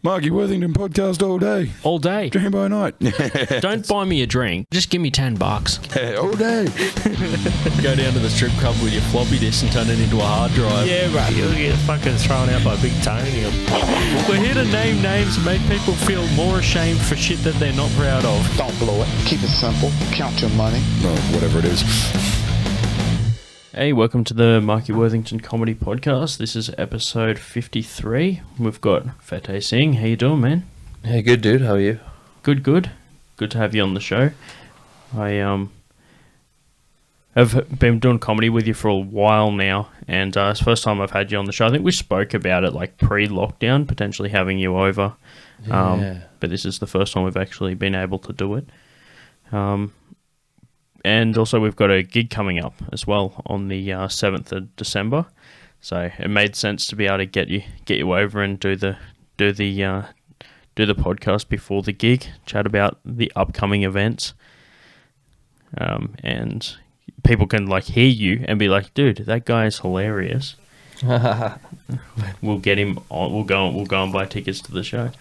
Marky Worthington Podcast all day. All day. Dream by night. Don't buy me a drink. Just give me $10. All day. Go down to the strip club with your floppy disk and turn it into a hard drive. Yeah, right. You'll get fucking thrown out by Big Tony. We're here to name names and make people feel more ashamed for shit that they're not proud of. Don't blow it. Keep it simple. Count your money. No, whatever it is. Hey, welcome to the Marky Worthington Comedy Podcast. This is episode 53. We've got Fateh Singh. How you doing, man? Hey, good dude. How are you? Good. Good to have you on the show. I have been doing comedy with you for a while now, and it's the first time I've had you on the show. I think we spoke about it like pre-lockdown, potentially having you over. Yeah. But this is the first time we've actually been able to do it. And also we've got a gig coming up as well on the 7th of December. So it made sense to be able to get you over and do the podcast before the gig, chat about the upcoming events. And people can like hear you and be like, dude, that guy is hilarious. We'll get him on. We'll go and buy tickets to the show.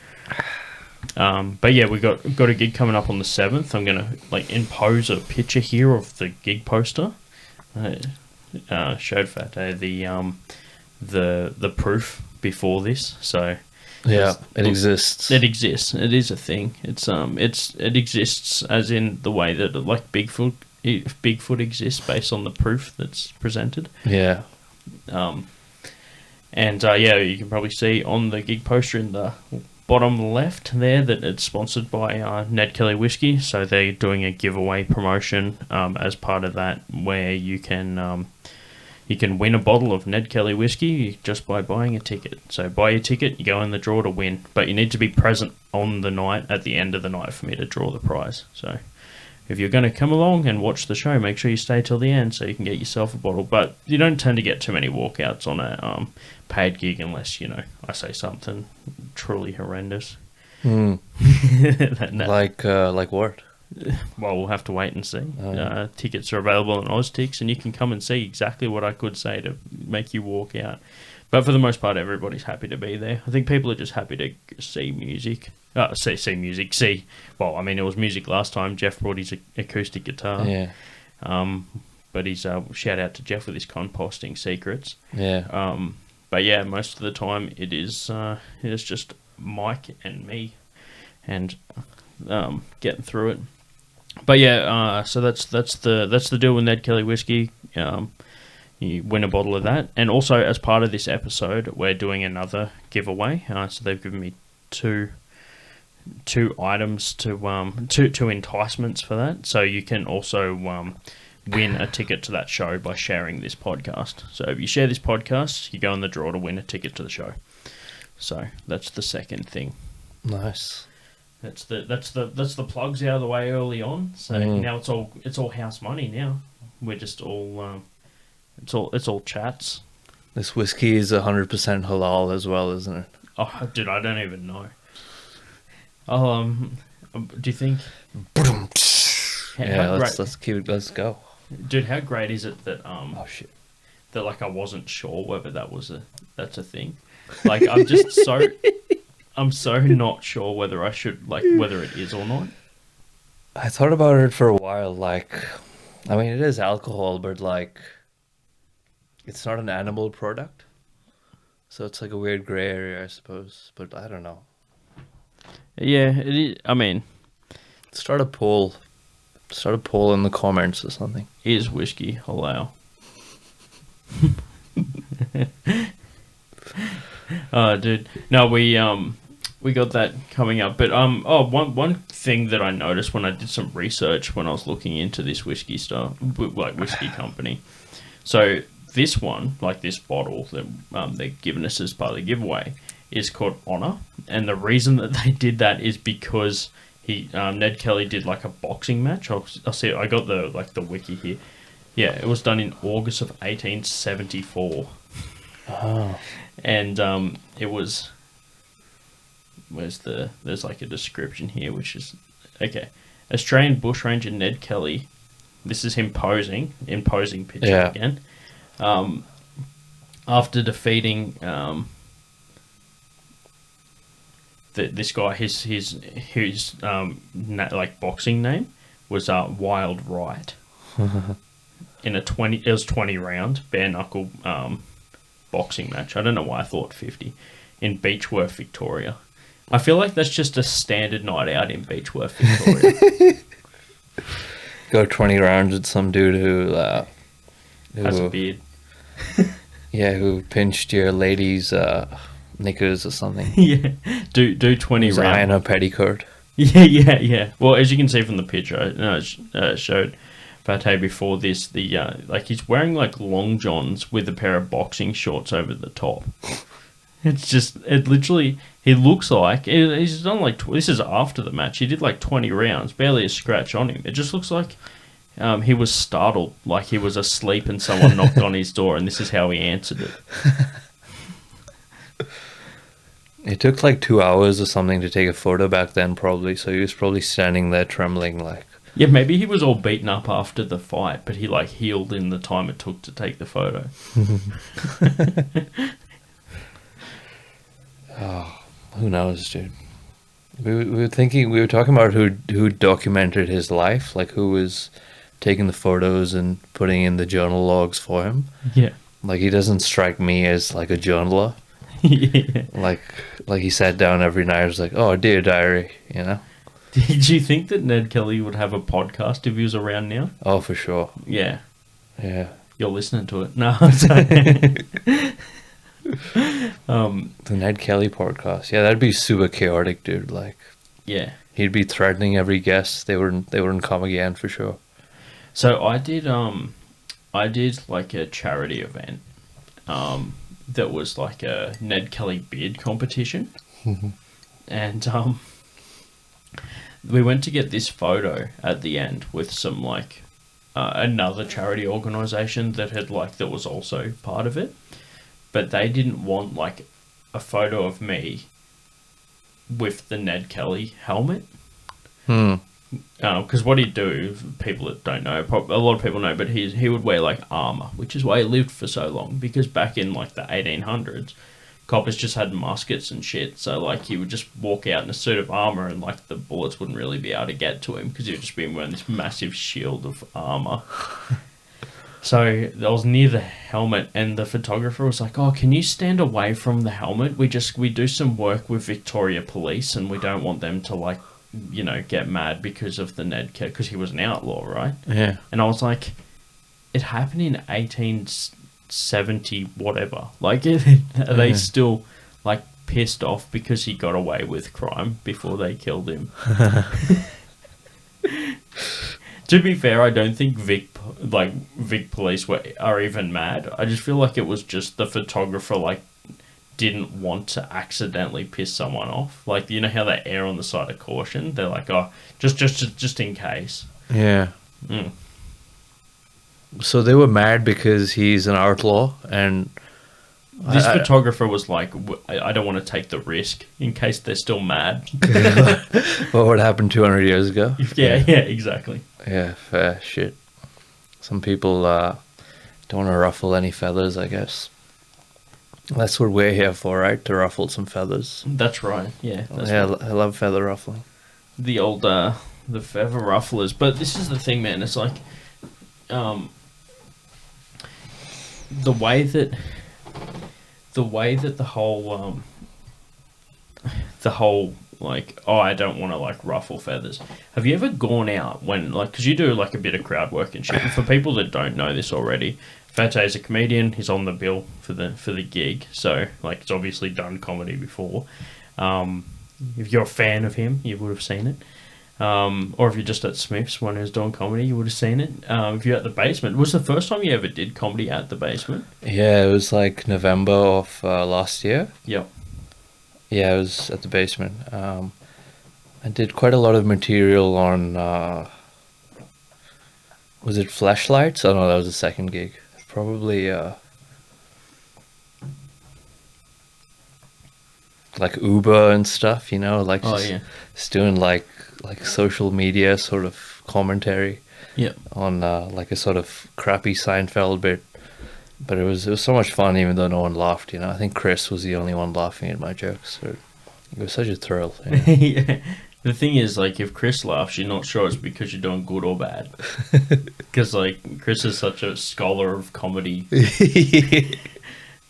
But yeah, we got a gig coming up on the 7th. I'm gonna like impose a picture here of the gig poster. Showed Fateh the proof before this, so yeah, it exists. It exists. It is a thing. It exists as in the way that like Bigfoot exists based on the proof that's presented. Yeah. Yeah, you can probably see on the gig poster in the bottom left there that it's sponsored by Ned Kelly whiskey. So they're doing a giveaway promotion as part of that, where you can win a bottle of Ned Kelly whiskey just by buying a ticket. So buy your ticket, you go in the draw to win, but you need to be present on the night at the end of the night for me to draw the prize. So if you're going to come along and watch the show, make sure you stay till the end so you can get yourself a bottle. But you don't tend to get too many walkouts on a paid gig unless, I say something truly horrendous. Like what? Well, we'll have to wait and see. Tickets are available on Oztix, and you can come and see exactly what I could say to make you walk out. But for the most part, everybody's happy to be there. I think people are just happy to see music. See music. Well, I mean, it was music last time. Jeff brought his acoustic guitar. Yeah. But he's shout out to Jeff with his composting secrets. Yeah. But yeah, most of the time it is just Mike and me, and getting through it. But yeah, so that's the deal with Ned Kelly whiskey. You win a bottle of that, and also as part of this episode, we're doing another giveaway. So they've given me two items two enticements for that. So you can also win a ticket to that show by sharing this podcast. So if you share this podcast, you go in the draw to win a ticket to the show. So that's the second thing. Nice. That's the plugs out of the way early on. So now it's all house money now. We're just all it's all chats. This whiskey is 100% halal as well, isn't it? Oh, dude, I don't even know. Do you think? Yeah, let's keep it. Let's go. Dude, how great is it that oh shit, that like I wasn't sure whether that's a thing. Like I'm so not sure whether I should whether it is or not. I thought about it for a while. Like, I mean, it is alcohol, but like, it's not an animal product, so it's like a weird gray area, I suppose. But I don't know. Yeah, it is. I mean, start a poll in the comments or something. Is whiskey halal? Dude, no, we got that coming up. But one thing that I noticed when I did some research when I was looking into this whiskey whiskey company. So this one, like this bottle that they're giving us as part of the giveaway, is called Honor, and the reason that they did that is because Ned Kelly did like a boxing match. I'll see. I got the wiki here. Yeah, it was done in August of 1874. Oh. And it was. There's like a description here, which is okay. Australian bushranger Ned Kelly. This is him posing picture again. After defeating this guy, his like boxing name was Wild Right. In it was 20 round bare knuckle boxing match. I don't know why I thought 50 in Beechworth, Victoria. I feel like that's just a standard night out in Beechworth, Victoria. Go 20 rounds with some dude who Has a beard. Yeah, who pinched your lady's knickers or something. Yeah, do 20 He's rounds. eyeing a petticoat. Yeah. Well, as you can see from the picture, it showed Fateh before this. Like he's wearing like long johns with a pair of boxing shorts over the top. It literally, he looks like he's done like this is after the match. He did like 20 rounds, barely a scratch on him. It just looks like he was startled, like he was asleep and someone knocked on his door, and this is how he answered it. It took like 2 hours or something to take a photo back then, probably. So he was probably standing there trembling, like. Yeah, maybe he was all beaten up after the fight, but he like healed in the time it took to take the photo. Oh, who knows, dude? We were talking about who documented his life, like who was taking the photos and putting in the journal logs for him. Yeah. Like he doesn't strike me as like a journaler. Yeah. Like he sat down every night and was like, "Oh, dear diary," you know? Did you think that Ned Kelly would have a podcast if he was around now? Oh, for sure. Yeah. Yeah. You're listening to it. No, I'm sorry. The Ned Kelly podcast. Yeah, that'd be super chaotic, dude. Like, yeah. he'd be threatening every guest. They wouldn't come again for sure. So I did like a charity event that was like a Ned Kelly beard competition. And we went to get this photo at the end with some like another charity organization that was also part of it, but they didn't want like a photo of me with the Ned Kelly helmet. Because what he'd do, people that don't know, a lot of people know, but he would wear like armor, which is why he lived for so long. Because back in like the 1800s, coppers just had muskets and shit, so like he would just walk out in a suit of armor, and like the bullets wouldn't really be able to get to him because he would just be wearing this massive shield of armor. So I was near the helmet, and the photographer was like, "Oh, can you stand away from the helmet? We do some work with Victoria Police, and we don't want them to like, you know, get mad because of the Ned Kelly, because he was an outlaw, right?" Yeah. And I was like, "It happened in 1870 whatever. Like, are they still like pissed off because he got away with crime before they killed him?" To be fair, I don't think Vic Police are even mad. I just feel like it was just the photographer like didn't want to accidentally piss someone off. Like, you know how they err on the side of caution? They're like, "Oh, just in case." Yeah. Mm. So they were mad because he's an outlaw, and This photographer was like, I don't want to take the risk in case they're still mad. what would happen 200 years ago? Yeah, exactly. Yeah, fair shit. Some people don't want to ruffle any feathers, I guess. That's what we're here for, right? To ruffle some feathers. That's right. Yeah. That's Yeah, right. I love feather ruffling. The old the feather rufflers. But this is the thing, man. It's like the way that the whole like, "Oh, I don't want to like ruffle feathers." Have you ever gone out when like, because you do like a bit of crowd work and shit. And for people that don't know this already, Fateh is a comedian. He's on the bill for the gig, so like it's obviously done comedy before. If you're a fan of him, you would have seen it. Or if you're just at Smith's when he was doing comedy, you would have seen it. If you're at the Basement, was the first time you ever did comedy at the Basement? Yeah, it was like November of last year. Yep. Yeah, it was at the Basement. I did quite a lot of material on, was it Flashlights? Oh no, that was the second gig. Probably, like Uber and stuff, you know, like just doing like social media sort of commentary. Yep. On like a sort of crappy Seinfeld bit. But it was so much fun, even though no one laughed, you know. I think Chris was the only one laughing at my jokes. So. It was such a thrill. Yeah. Yeah. The thing is, like, if Chris laughs, you're not sure it's because you're doing good or bad. Because, like, Chris is such a scholar of comedy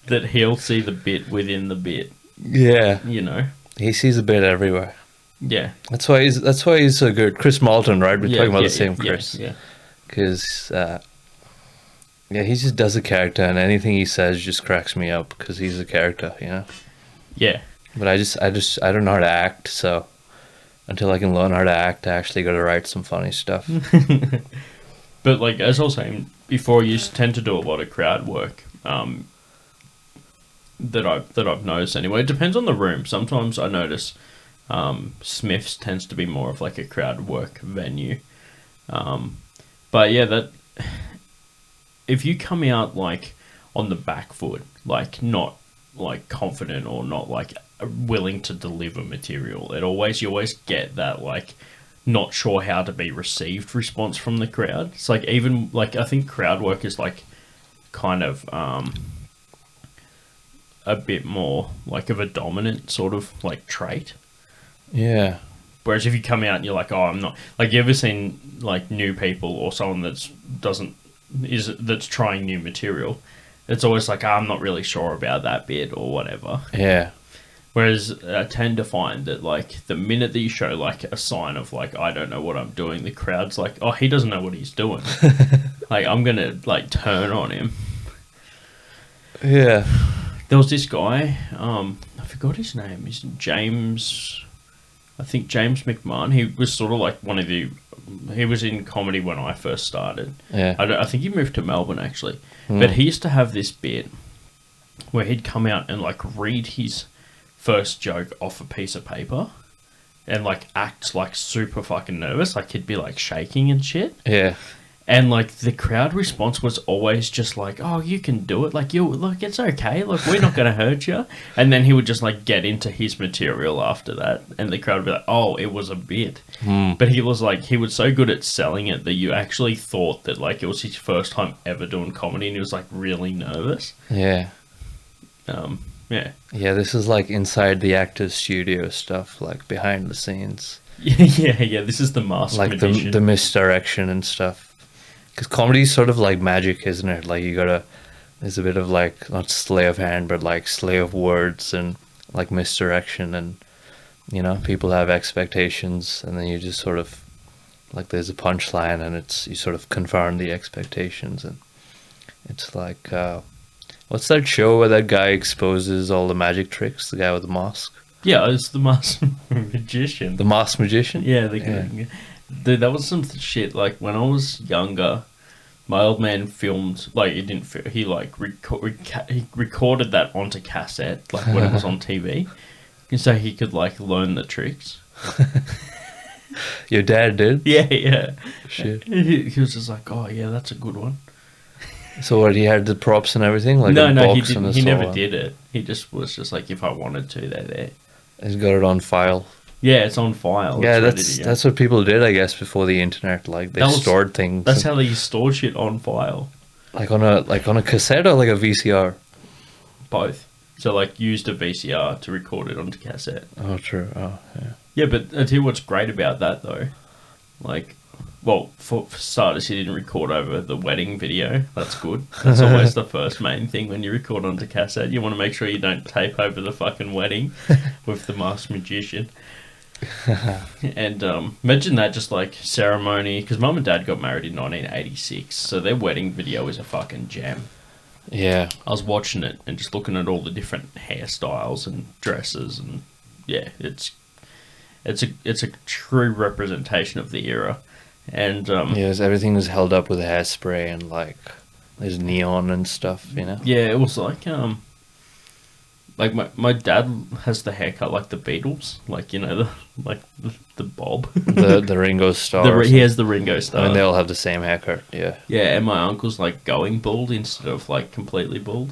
that he'll see the bit within the bit, Yeah. you know? He sees a bit everywhere. Yeah. That's why he's so good. Chris Malton, right? We're talking about the same Chris. Yeah. Because, yeah, he just does a character, and anything he says just cracks me up because he's a character, you know? Yeah. But I don't know how to act, so until I can learn how to act, I actually got to write some funny stuff. But, like, as I was saying before, you tend to do a lot of crowd work. That I've noticed anyway. It depends on the room. Sometimes I notice Smith's tends to be more of like a crowd work venue. But yeah, that if you come out like on the back foot, like not like confident or not like willing to deliver material, you always get that like not sure how to be received response from the crowd. It's like even like I think crowd work is like kind of a bit more like of a dominant sort of like trait. Yeah. Whereas if you come out and you're like, oh, I'm not like, you ever seen like new people or someone that's trying new material? It's always like, oh, I'm not really sure about that bit or whatever. Yeah. Whereas I tend to find that like the minute that you show like a sign of like, I don't know what I'm doing, the crowd's like, oh, he doesn't know what he's doing. Like I'm gonna like turn on him. Yeah. There was this guy, I forgot his name. He's James McMahon. He was sort of like he was in comedy when I first started. Yeah. I think he moved to Melbourne actually. But he used to have this bit where he'd come out and like read his first joke off a piece of paper and like act like super fucking nervous. Like he'd be like shaking and shit. Yeah. And, like, the crowd response was always just like, oh, you can do it. Like, look, it's okay. Look, we're not going to hurt you. And then he would just, like, get into his material after that. And the crowd would be like, oh, it was a bit. But he was, like, he was so good at selling it that you actually thought that, like, it was his first time ever doing comedy. And he was, like, really nervous. Yeah. Yeah. Yeah, this is, like, inside the actor's studio stuff, like, behind the scenes. Yeah. This is the master like magician. the misdirection and stuff. Because comedy is sort of like magic, isn't it? Like there's a bit of like, not sleight of hand, but like sleight of words and like misdirection. And, you know, people have expectations and then you just sort of, like there's a punchline and you sort of confirm the expectations. And it's like, what's that show where that guy exposes all the magic tricks? The guy with the mask? Yeah, it's the master magician. The masked magician? Yeah, dude, that was some shit. Like when I was younger, my old man filmed like he recorded that onto cassette, like when it was on TV, and so he could like learn the tricks. Your dad did? Yeah. Shit. He was just like, oh yeah, that's a good one. So what? He had the props and everything, like No, a he box didn't. and a He never saw. did it. He just was just like, if I wanted to, they're there. He's got it on file. Yeah, it's on file. Yeah, it's ready to go. that's what people did, I guess, before the internet. Like they stored things. That's how they stored shit on file. Like on a cassette or like a VCR. Both. So like used a VCR to record it onto cassette. Oh, true. Oh, yeah. Yeah, but I tell you what's great about that though. Like, well, for starters, he didn't record over the wedding video. That's good. That's always the first main thing when you record onto cassette. You want to make sure you don't tape over the fucking wedding with the masked magician. And imagine that, just like ceremony, because mum and dad got married in 1986, so their wedding video is a fucking gem. Yeah. I was watching it and just looking at all the different hairstyles and dresses, and yeah, it's a true representation of the era. And Yes, everything was held up with hairspray and like there's neon and stuff, you know. yeah, it was like my dad has the haircut like the Beatles, like, you know, the bob. The Ringo Starr. He has the Ringo Starr. I mean, they all have the same haircut. Yeah. Yeah, and my uncle's like going bald instead of like completely bald.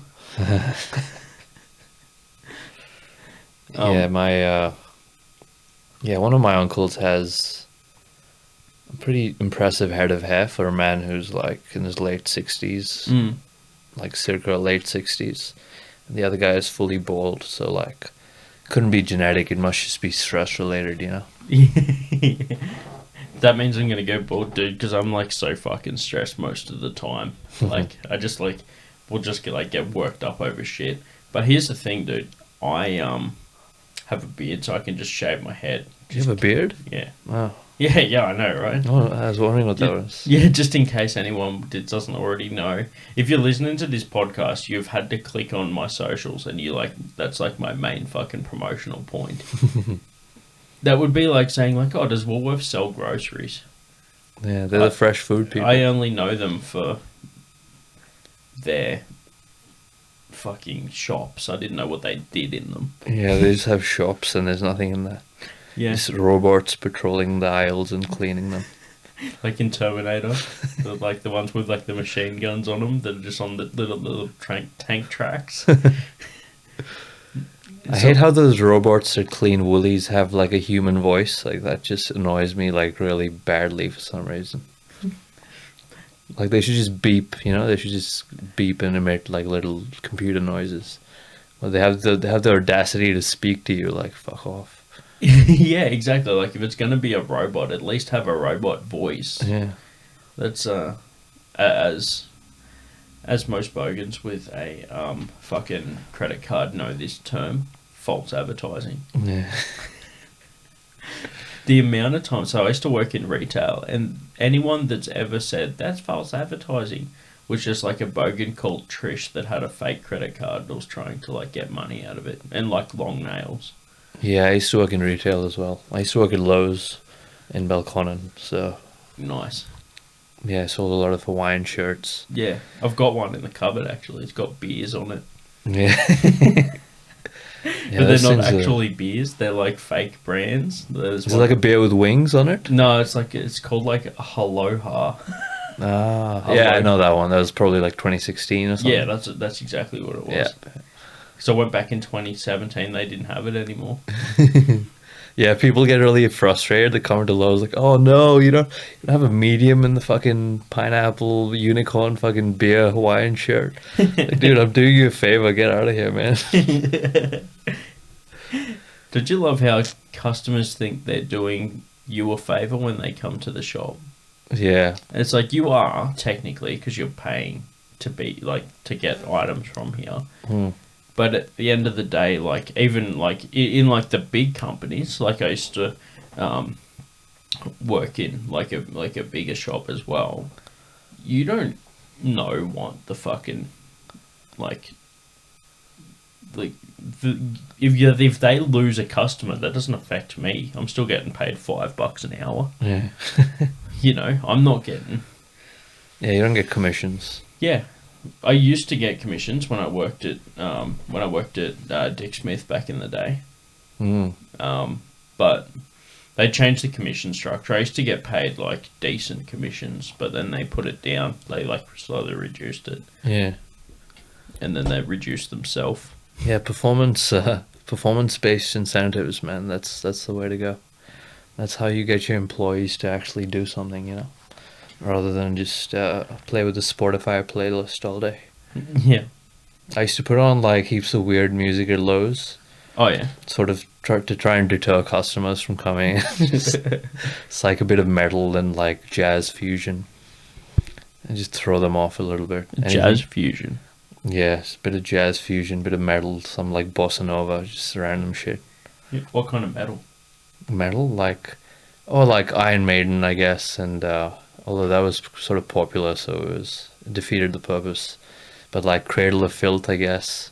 One of my uncles has a pretty impressive head of hair for a man who's like in his late 60s, like circa late 60s. And the other guy is fully bald, so like Couldn't be genetic. It must just be stress related, you know. That means I'm gonna go bald, dude, because I'm like so fucking stressed most of the time. Like I just like will just get worked up over shit. But here's the thing, dude. I have a beard, so I can just shave my head. Do you have a beard? Yeah. Wow. Yeah, I know, right? Oh, I was wondering what that was. Yeah, just in case anyone doesn't already know. If you're listening to this podcast, you've had to click on my socials, and that's like my main fucking promotional point. That would be like saying like, oh, does Woolworths sell groceries? Yeah, they're the fresh food people. I only know them for their fucking shops. I didn't know what they did in them. Yeah, they just have shops and there's nothing in there. Yeah. Just robots patrolling the aisles and cleaning them. Like in Terminator, like the ones with like the machine guns on them that are just on the little tank tracks. I hate how those robots that clean Woolies have like a human voice. Like that just annoys me like really badly for some reason. Like they should just beep, you know? They should just beep and emit like little computer noises. Well, they have the audacity to speak to you. Like fuck off. Yeah, exactly. Like if it's gonna be a robot, at least have a robot voice. Yeah. That's as most bogans with a fucking credit card know this term, false advertising. Yeah. The amount of time, so I used to work in retail, and anyone that's ever said that's false advertising was just like a bogan called Trish that had a fake credit card and was trying to like get money out of it, and like long nails. Yeah, I used to work in retail as well. I used to work at Lowe's in Belconnen, so Nice. yeah, I sold a lot of Hawaiian shirts. Yeah, I've got one in the cupboard actually. It's got beers on it. Yeah. But they're not actually beers. They're like fake brands. Is it like a beer with wings on it? No, it's called like Aloha. Ah, yeah, I know that one. That was probably like 2016 or something. Yeah, that's exactly what it was. Yeah. So I went back in 2017. They didn't have it anymore. Yeah, people get really frustrated. They come to Lowe's like, "Oh no, you don't have a medium in the fucking pineapple unicorn fucking beer Hawaiian shirt." Like, dude, I'm doing you a favor. Get out of here, man. Did you love how customers think they're doing you a favor when they come to the shop? Yeah. And it's like you are technically because you're paying to get items from here. Hmm. But at the end of the day, like even like in like the big companies, like I used to work in like a bigger shop as well. You don't know what the fucking if they lose a customer, that doesn't affect me. I'm still getting paid $5 an hour. Yeah. You know, I'm not getting. Yeah, you don't get commissions. Yeah. I used to get commissions when I worked at Dick Smith back in the day. Mm. But they changed the commission structure. I used to get paid like decent commissions, but then they put it down. They like slowly reduced it. Yeah. And then they reduced themselves. Yeah, performance-based incentives, man. That's the way to go. That's how you get your employees to actually do something, you know, rather than just play with the Spotify playlist all day. Yeah. I used to put on like heaps of weird music at Lowe's. Oh yeah. Sort of try and deter customers from coming. It's like a bit of metal and like jazz fusion, and just throw them off a little bit. Jazz fusion. Yes, bit of jazz fusion, bit of metal, some like bossa nova, just random shit. Yeah. What kind of metal? Metal, like Iron Maiden, I guess, and although that was sort of popular, so it defeated the purpose. But like Cradle of Filth, I guess.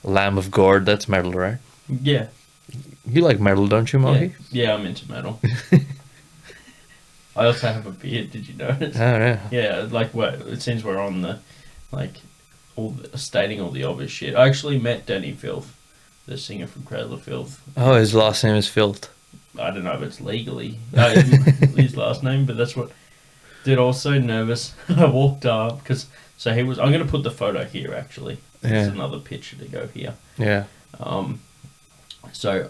Lamb of God, that's metal, right? Yeah. You like metal, don't you, Marky? Yeah, I'm into metal. I also have a beard. Did you notice? Oh yeah. Yeah, like since we're on the stating all the obvious shit. I actually met Danny Filth, the singer from Cradle of Filth. Oh, his last name is Filth. I don't know if it's legally his last name, but that's what. Dude, I was so nervous. I walked up because he was. I'm gonna put the photo here actually. There's another picture to go here. Yeah. So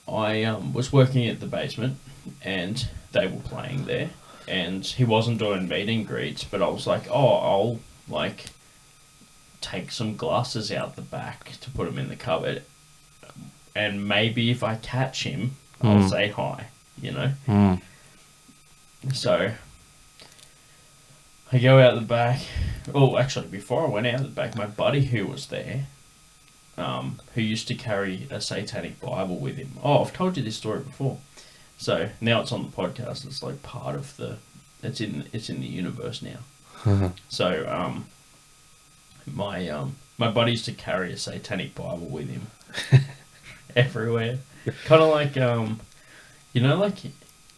I was working at the basement, and they were playing there, and he wasn't doing meet and greets, but I was like, oh, I'll like take some glasses out the back to put them in the cupboard. and maybe if I catch him, I'll say hi, you know? So I go out the back. Oh, actually, before I went out the back, my buddy who was there, who used to carry a satanic Bible with him. Oh, I've told you this story before. So now it's on the podcast. It's like part of the. It's in the universe now. So my buddy used to carry a satanic Bible with him everywhere. Kind of like you know, like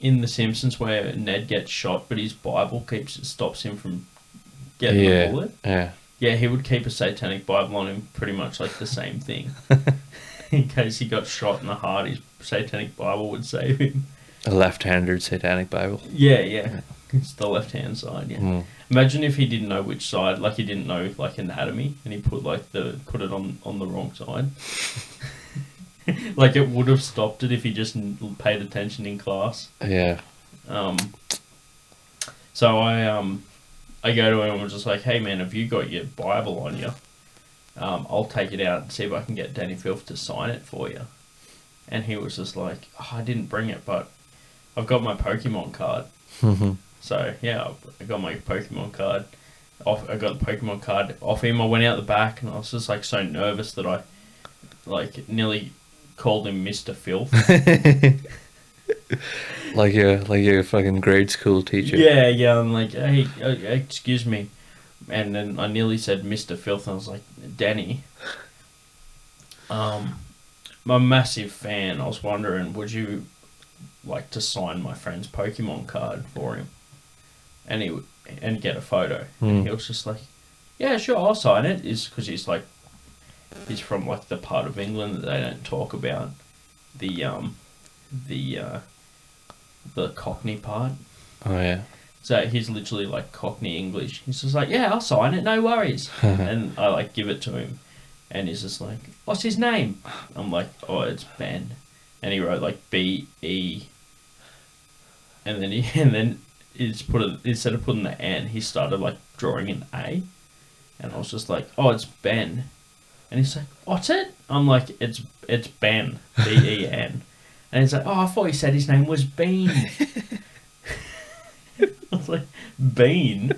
in The Simpsons where Ned gets shot, but his Bible stops him from getting a bullet. Yeah, he would keep a satanic Bible on him, pretty much like the same thing. In case he got shot in the heart, his satanic Bible would save him. A left-handed satanic Bible. Yeah. It's the left-hand side, yeah. Imagine if he didn't know which side, like he didn't know like anatomy, and he put it on the wrong side. Like it would have stopped it if he just paid attention in class. Yeah. So I go to him and was just like, hey man, have you got your Bible on you? I'll take it out and see if I can get Danny Filth to sign it for you. And he was just like, oh, I didn't bring it, but I've got my Pokemon card. So yeah, I got my Pokemon card. I got the Pokemon card off him. I went out the back and I was just like so nervous that I like nearly called him Mr. Filth. like your fucking grade school teacher. Yeah. I'm like, hey, excuse me. And then I nearly said Mr. Filth. And I was like, Danny, I'm a massive fan. I was wondering, would you like to sign my friend's Pokemon card for him? And get a photo. And he was just like, yeah, sure, I'll sign it. Is because he's from like the part of England that they don't talk about, the Cockney part. Oh yeah. So he's literally like Cockney English. He's just like, yeah, I'll sign it, no worries. And I like give it to him, and he's just like, what's his name? I'm like, oh, it's Ben, and he wrote like B-E, and then he's instead of putting the N, he started like drawing an A, and I was just like, oh, it's Ben, and he's like, what's it? I'm like, it's Ben, B-E-N, and he's like, oh, I thought he said his name was Bean. I was like, Bean?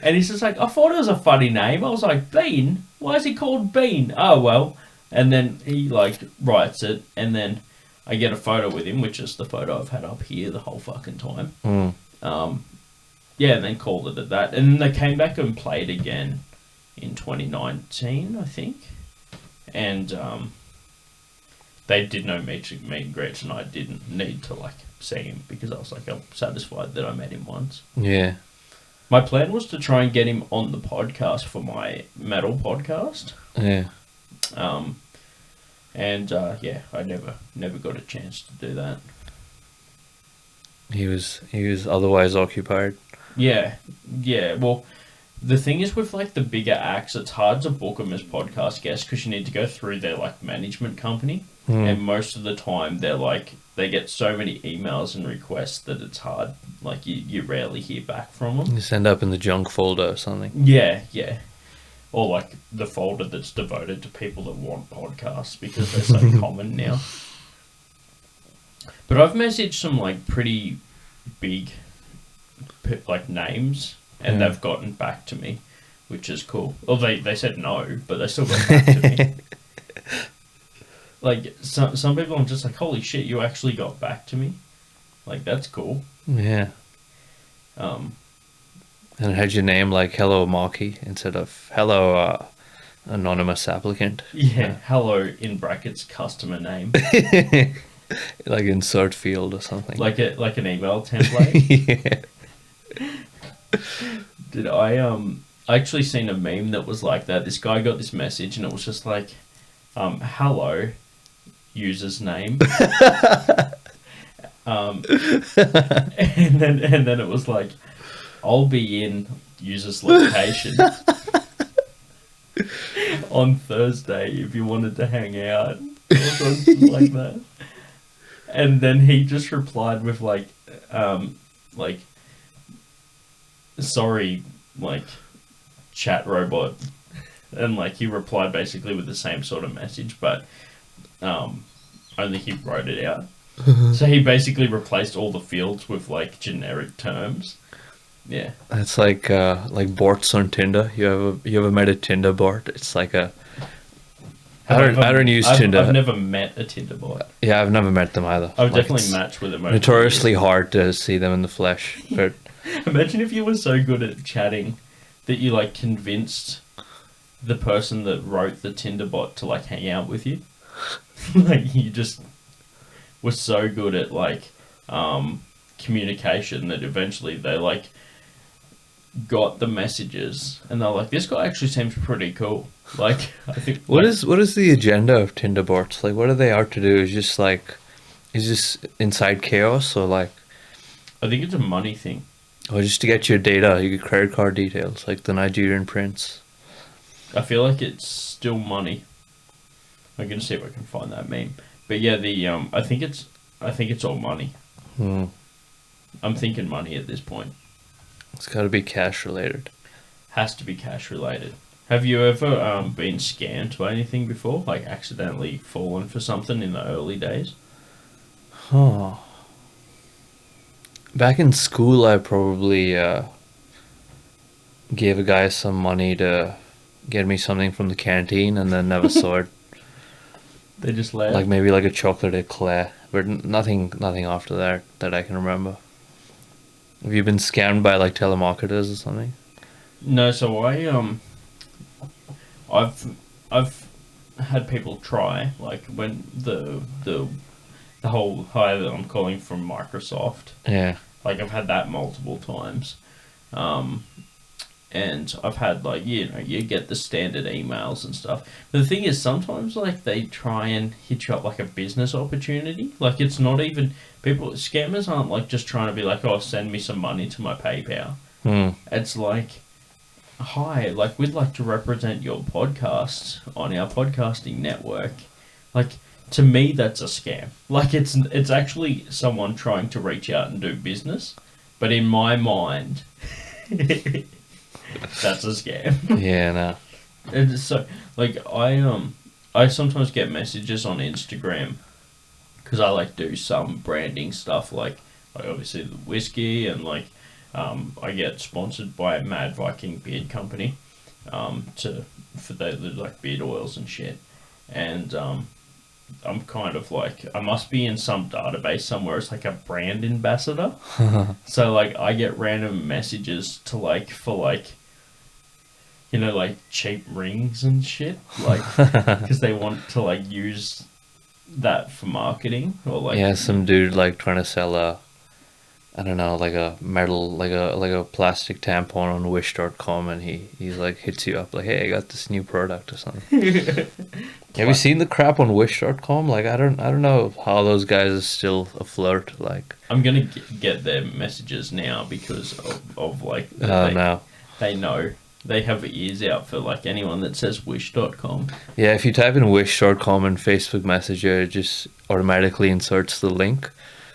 And he's just like, I thought it was a funny name. I was like, Bean? Why is he called Bean? Oh, well. And then he, like, writes it, and then I get a photo with him, which is the photo I've had up here the whole fucking time. Yeah, and then called it at that. And then they came back and played again in 2019, I think. And they did no meet and greets, and I didn't need to, like, see him because I was like, I'm satisfied that I met him once. Yeah. My plan was to try and get him on the podcast for my metal podcast. Yeah. Yeah, I never got a chance to do that. He was otherwise occupied. Yeah. Well, the thing is with like the bigger acts, it's hard to book them as podcast guests because you need to go through their like management company, and most of the time they get so many emails and requests that it's hard. Like you rarely hear back from them. You end up in the junk folder or something. Yeah. Or like the folder that's devoted to people that want podcasts because they're so common now. But I've messaged some like pretty big like names, and they've gotten back to me, which is cool. Well, they said no, but they still got back to me. Like some people, I'm just like, holy shit, you actually got back to me. Like that's cool. Yeah. And it had your name like Hello Marky instead of Hello Anonymous Applicant. Yeah, hello in brackets customer name. Like insert field or something. Like an email template. Yeah. Did I actually seen a meme that was like that. This guy got this message and it was just like, hello, user's name. And then it was like, I'll be in user's location on Thursday if you wanted to hang out or something like that. And then he just replied with like sorry, like chat robot, and like he replied basically with the same sort of message, but only he wrote it out. So he basically replaced all the fields with like generic terms. Yeah. It's like bots on Tinder. You ever met a Tinder bot? It's like a. I don't use Tinder. I've never met a Tinder bot. Yeah, I've never met them either. I've Like, definitely it's matched with them. notoriously hard to see them in the flesh. But Imagine if you were so good at chatting that you like convinced the person that wrote the Tinder bot to like hang out with you. Like you just were so good at like communication that eventually they like got the messages and they're like, this guy actually seems pretty cool. Like I think what is the agenda of Tinder bots? Like, what are they out to do? Is just inside chaos, or like, I think it's a money thing. or just to get your data, your credit card details, like the Nigerian prince? I feel like it's still money. I'm gonna see if I can find that meme. But yeah, I think it's all money. I'm thinking money at this point. It's got to be cash related. Has to be cash related. Have you ever been scammed by anything before? Like accidentally fallen for something in the early days? Oh. Back in school, I probably gave a guy some money to get me something from the canteen, and then never saw it. They just laughed. Like maybe like a chocolate eclair, but nothing after that I can remember. Have you been scammed by like telemarketers or something? No, so I've had people try, like when the whole hi that I'm calling from Microsoft. Yeah. Like I've had that multiple times. And I've had like, you get the standard emails and stuff. But the thing is, sometimes like they try and hit you up like a business opportunity. Like it's not even scammers aren't like just trying to be like, oh, send me some money to my PayPal. It's like, hi, like we'd like to represent your podcast on our podcasting network. Like to me, that's a scam. Like it's actually someone trying to reach out and do business. But in my mind. That's a scam. Yeah, no. And so, like, I sometimes get messages on Instagram because I like do some branding stuff, like obviously the whiskey and like I get sponsored by Mad Viking Beard Company, for the like beard oils and shit, and I'm kind of like, I must be in some database somewhere. It's like a brand ambassador. So like I get random messages to like for like, like cheap rings and shit, like because they want to like use that for marketing or like. Yeah, some dude like trying to sell I don't know, like a metal, like a plastic tampon on Wish.com, and he's like hits you up like, hey, I got this new product or something. Have you seen the crap on Wish.com? Like I don't know how those guys are still afloat. Like I'm gonna get their messages now because of like no. They know. They have ears out for like anyone that says Wish.com. Yeah, if you type in Wish.com in Facebook Messenger, it just automatically inserts the link.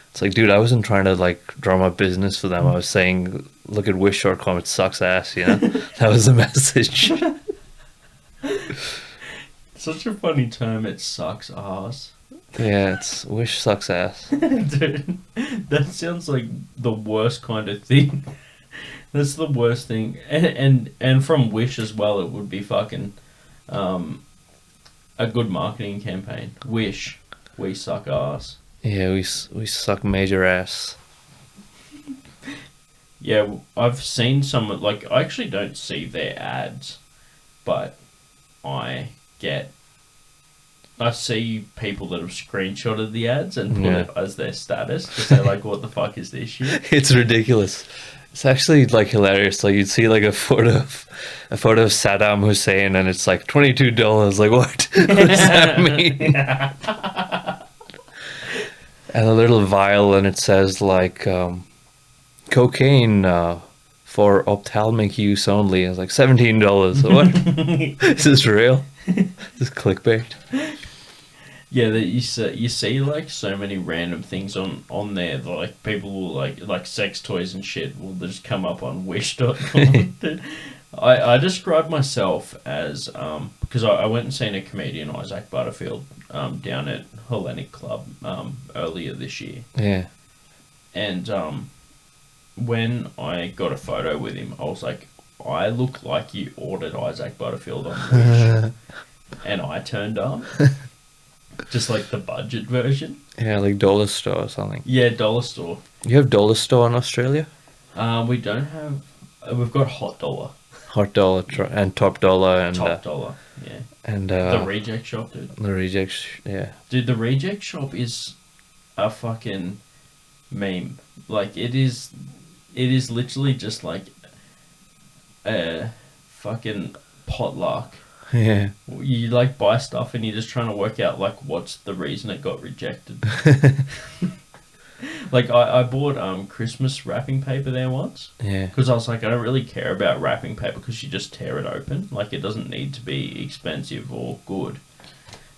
It's like, dude, I wasn't trying to like drum up business for them. I was saying, look at Wish.com, it sucks ass, That was the message. Such a funny term, it sucks ass. Yeah, it's Wish sucks ass. Dude, that sounds like the worst kind of thing. That's the worst thing. And from Wish as well, it would be fucking a good marketing campaign. Wish, we suck ass. Yeah, we suck major ass. Yeah, I've seen some, like, I actually don't see their ads, but I see people that have screenshotted the ads and put it as their status to say, like, what the fuck is this shit? It's ridiculous. It's actually like hilarious. Like you'd see like a photo of Saddam Hussein, and it's like $22. Like what? What does that mean? And a little vial, and it says like cocaine for ophthalmic use only. It's like $17. What? Is this real? This is clickbait. Yeah, that you see like so many random things on there. Like people will like sex toys and shit will just come up on Wish.com. I describe myself as because I went and seen a comedian, Isaac Butterfield, down at Hellenic Club earlier this year, Yeah. and when I got a photo with him, I was like, I look like you ordered Isaac Butterfield on Wish, and I turned up, just like the budget version. Yeah, like Dollar Store or something. Yeah, dollar store. You have Dollar Store in Australia? We don't have. We've got Hot Dollar, Hot Dollar and Top Dollar and Top Dollar. Yeah, and the Reject Shop, dude. the rejects. Yeah. Dude, the Reject Shop is a fucking meme. Like it is literally just like a fucking potluck. Yeah. You like buy stuff and you're just trying to work out like what's the reason it got rejected. Like I bought Christmas wrapping paper there once Yeah. because I was like, I don't really care about wrapping paper because you just tear it open. Like it doesn't need to be expensive or good.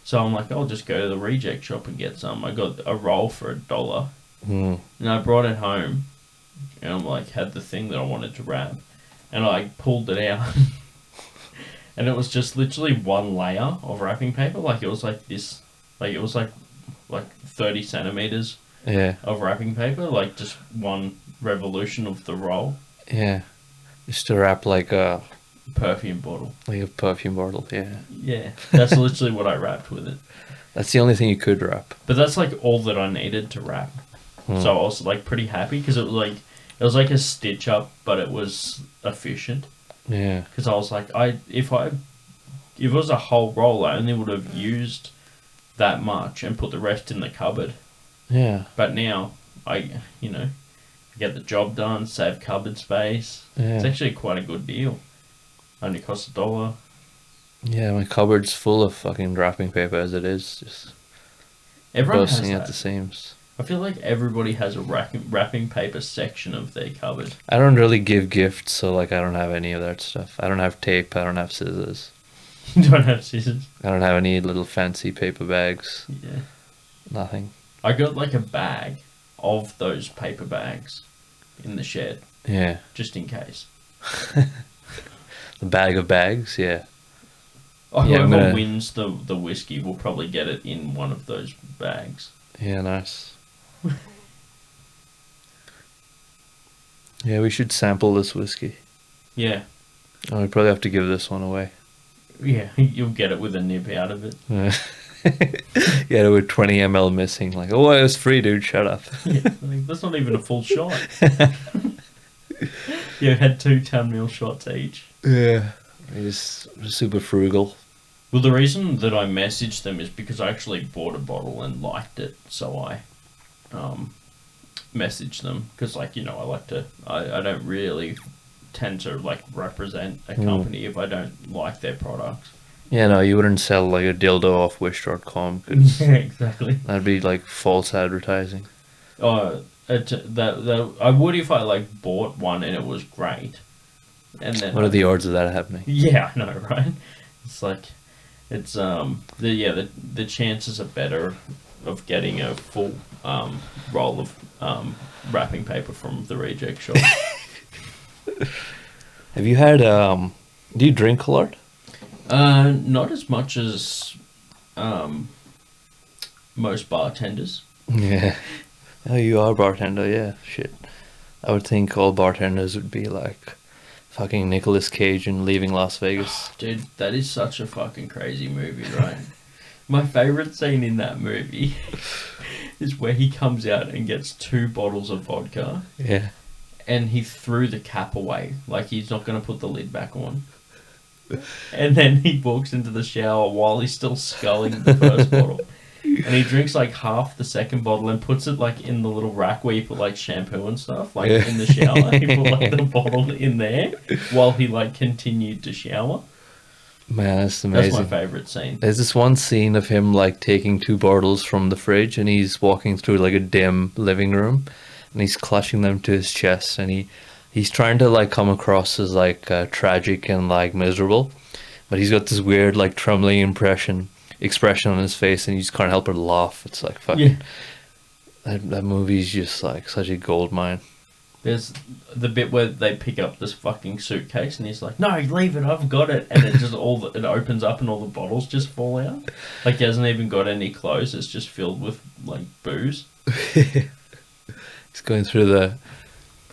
So I'm like, I'll just go to the Reject Shop and get some. I got a roll for $1. Mm. And I brought it home, and I'm like, had the thing that I wanted to wrap, and I pulled it out, and it was just literally one layer of wrapping paper. Like it was like this, like it was like 30 centimeters Yeah. of wrapping paper, like just one revolution of the roll. Yeah. Just to wrap like a Perfume bottle. perfume bottle. Yeah. Yeah, that's literally what I wrapped with it. That's the only thing you could wrap. But that's like all that I needed to wrap. So I was like pretty happy because it was like a stitch up, but it was efficient. Yeah. Because I was like, if it was a whole roll, I only would have used that much and put the rest in the cupboard. Yeah. But now I get the job done, save cupboard space. Yeah. It's actually quite a good deal. Only costs $1. Yeah, my cupboard's full of fucking wrapping paper as it is, just Everyone has bursting at that. the seams. I feel like everybody has a wrapping paper section of their cupboard. I don't really give gifts, so like I don't have any of that stuff. I don't have tape, I don't have scissors. You don't have scissors. I don't have any little fancy paper bags. Yeah. Nothing. I got like a bag of those paper bags in the shed, Yeah. just in case. The bag of bags, yeah. Oh, Yeah, whoever I'm gonna- wins the whiskey will probably get it in one of those bags. Yeah, nice. Yeah, we should sample this whiskey. Yeah. Oh, we probably have to give this one away. Yeah, you'll get it with a nib out of it. Yeah, with 20 ml missing. Like, oh, it was free, dude. Shut up. Yeah, like, that's not even a full shot. You had 2 10ml shots each. Yeah. He's super frugal. Well, the reason that I messaged them is because I actually bought a bottle and liked it, so I messaged them because, like, I like to. I don't really tend to like represent a company if I don't like their products. Yeah, no, you wouldn't sell like a dildo off Wish.com because Yeah, exactly. that'd be like false advertising. That I would if I like bought one and it was great. And then What are the odds of that happening? Yeah, I know, right? It's like it's the chances are better of getting a full roll of wrapping paper from the Reject Shop. Have you had do you drink a lot? Not as much as most bartenders. Yeah. Oh, you are a bartender, yeah. Shit. I would think all bartenders would be like fucking Nicolas Cage in Leaving Las Vegas. Dude, that is such a fucking crazy movie, right? My favourite scene in that movie is where he comes out and gets 2 bottles of vodka Yeah. and he threw the cap away. Like he's not going to put the lid back on. And then he walks into the shower while he's still sculling the first bottle. And he drinks like half the second bottle and puts it like in the little rack where you put like shampoo and stuff, like Yeah. in the shower. He put like the bottle in there while he like continued to shower. Man, that's That's amazing. my favourite scene. There's this one scene of him like taking 2 bottles from the fridge and he's walking through like a dim living room and he's clutching them to his chest and he's trying to like come across as like tragic and like miserable, but he's got this weird like trembling expression on his face and you just can't help but laugh. It's like fucking Yeah. that movie's just like such a gold mine. There's the bit where they pick up this fucking suitcase and he's like, "No, leave it, I've got it," and it just it opens up and all the bottles just fall out. Like he hasn't even got any clothes; it's just filled with like booze. He's going through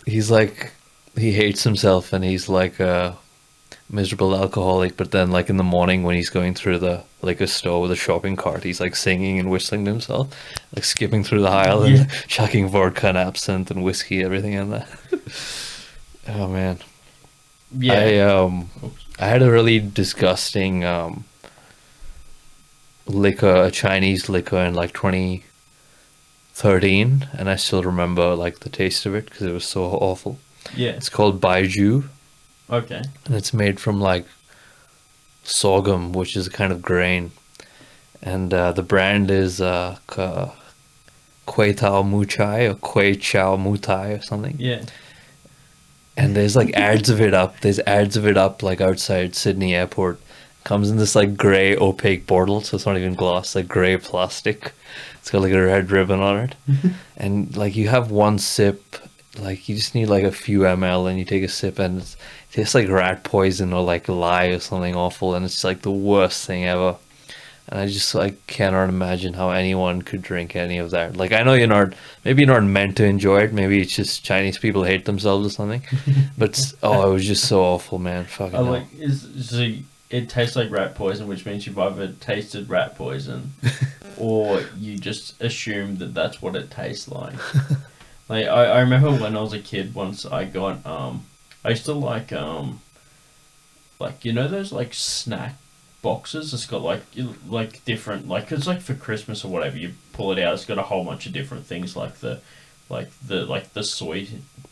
he's like, he hates himself and he's like a miserable alcoholic, but then like in the morning when he's going through the liquor store with a shopping cart, he's like singing and whistling to himself, like skipping through the aisle and chucking vodka and absinthe and whiskey, everything in there. Oh man. Yeah. I had a really disgusting liquor, a Chinese liquor in like 2013, and I still remember like the taste of it because it was so awful. Yeah. It's called Baiju. Okay. And it's made from like sorghum, which is a kind of grain. And the brand is Kwei Tao Mu Chai or Kwei Chow Mu Tai or something. Yeah. And there's like ads of it up. There's ads of it up like outside Sydney Airport. Comes in this like grey opaque bottle, so it's not even glass, like grey plastic. It's got like a red ribbon on it. And like you have one sip, like you just need like a few ml and you take a sip and it tastes like rat poison or like lye or something awful, and it's like the worst thing ever. And I just like cannot imagine how anyone could drink any of that. Like I know maybe you're not meant to enjoy it, maybe it's just Chinese people hate themselves or something. But it was just so awful, man. Fucking hell. It tastes like rat poison, which means you've either tasted rat poison or you just assume that that's what it tastes like. Like I remember when I was a kid, once I got I used to like you know those like snack boxes. It's got like different, like it's like for Christmas or whatever. You pull it out. It's got a whole bunch of different things like the soy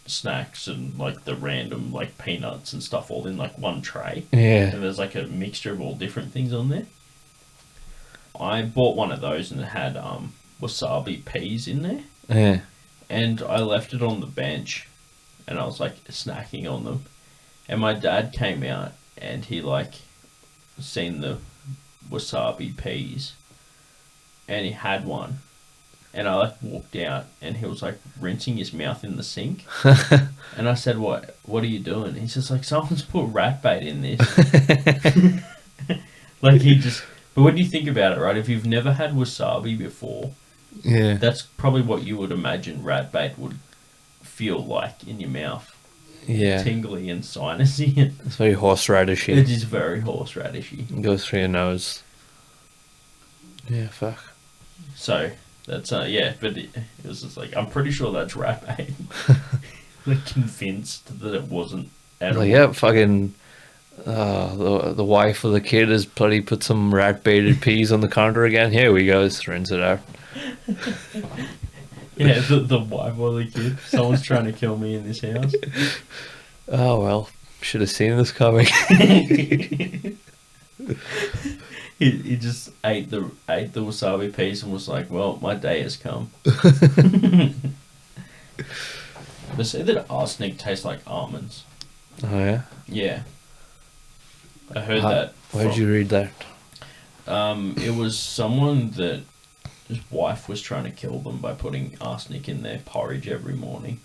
snacks and like the random like peanuts and stuff all in like one tray. Yeah. And there's like a mixture of all different things on there. I bought one of those and it had wasabi peas in there. Yeah. And I left it on the bench and I was like snacking on them. And my dad came out and he like seen the wasabi peas and he had one. And I like walked out and he was like rinsing his mouth in the sink. And I said, what are you doing? He's just like, someone's put rat bait in this. Like but when you think about it, right, if you've never had wasabi before, Yeah. that's probably what you would imagine rat bait would feel like in your mouth. Yeah. Tingly and sinusy. It's very horseradishy. It is very horseradishy. It goes through your nose. Yeah, fuck. So that's but it was just like, I'm pretty sure that's rat bait. Like convinced that it wasn't at all. Like, yeah, fucking the wife of the kid has bloody put some rat baited peas on the counter again. Here we go, let's rinse it out. Yeah, the wife of the kid. Someone's trying to kill me in this house. Oh well, should have seen this coming. He just ate the wasabi piece and was like, well, my day has come. They say that arsenic tastes like almonds. Oh yeah? Yeah. I heard that. Where'd you read that? It was someone that his wife was trying to kill them by putting arsenic in their porridge every morning.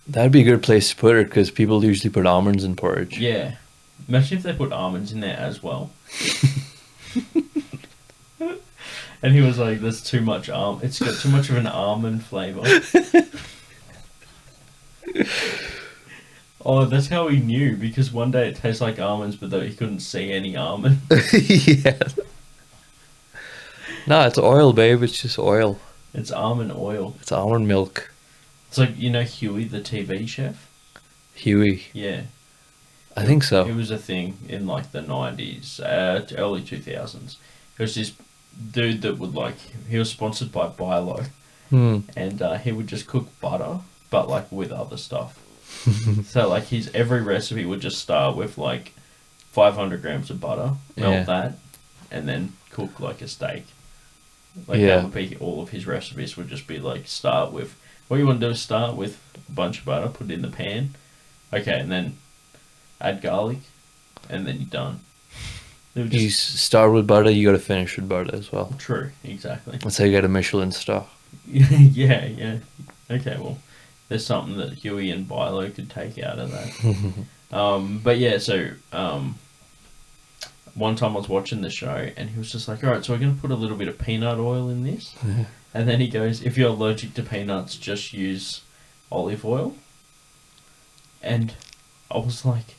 That'd be a good place to put it because people usually put almonds in porridge. Yeah. Imagine if they put almonds in there as well. And he was like, "There's too much it's got too much of an almond flavor." Oh, that's how he knew, because one day it tastes like almonds, but though he couldn't see any almond. Yeah. No, it's oil, babe. It's just oil. It's almond oil. It's almond milk. It's like, you know, Huey the TV chef. Huey. Yeah. I think so. It was a thing in like the 90s, early 2000s. It was this dude that would like, he was sponsored by Bilo, and he would just cook butter, but like with other stuff. So like every recipe would just start with like 500 grams of butter, melt that, and then cook like a steak. Like that would be all of his recipes. Would just be like, start with, what you want to do is start with a bunch of butter, put it in the pan, okay, and then add garlic, and then you're done. You start with butter, you got to finish with butter as well. True, exactly. That's how you get a Michelin star. Yeah. Okay, well, there's something that Huey and Bilo could take out of that. But yeah, so one time I was watching the show and he was just like, alright, so we're going to put a little bit of peanut oil in this. And then he goes, if you're allergic to peanuts, just use olive oil. And I was like,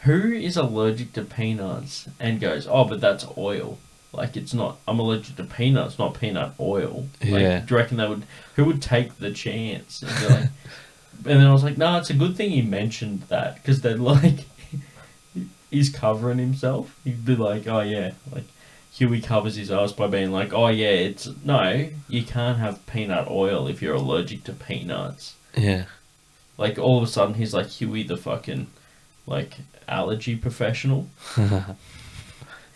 who is allergic to peanuts and goes, oh, but that's oil. Like, it's not, I'm allergic to peanuts, not peanut oil. Like, Yeah. do you reckon who would take the chance? And, be like, and then I was like, no, it's a good thing he mentioned that, because then, like, he's covering himself. He'd be like, oh, yeah, like, Huey covers his ass by being like, oh, yeah, no, you can't have peanut oil if you're allergic to peanuts. Yeah. Like, all of a sudden, he's like Huey the fucking, like, allergy professional.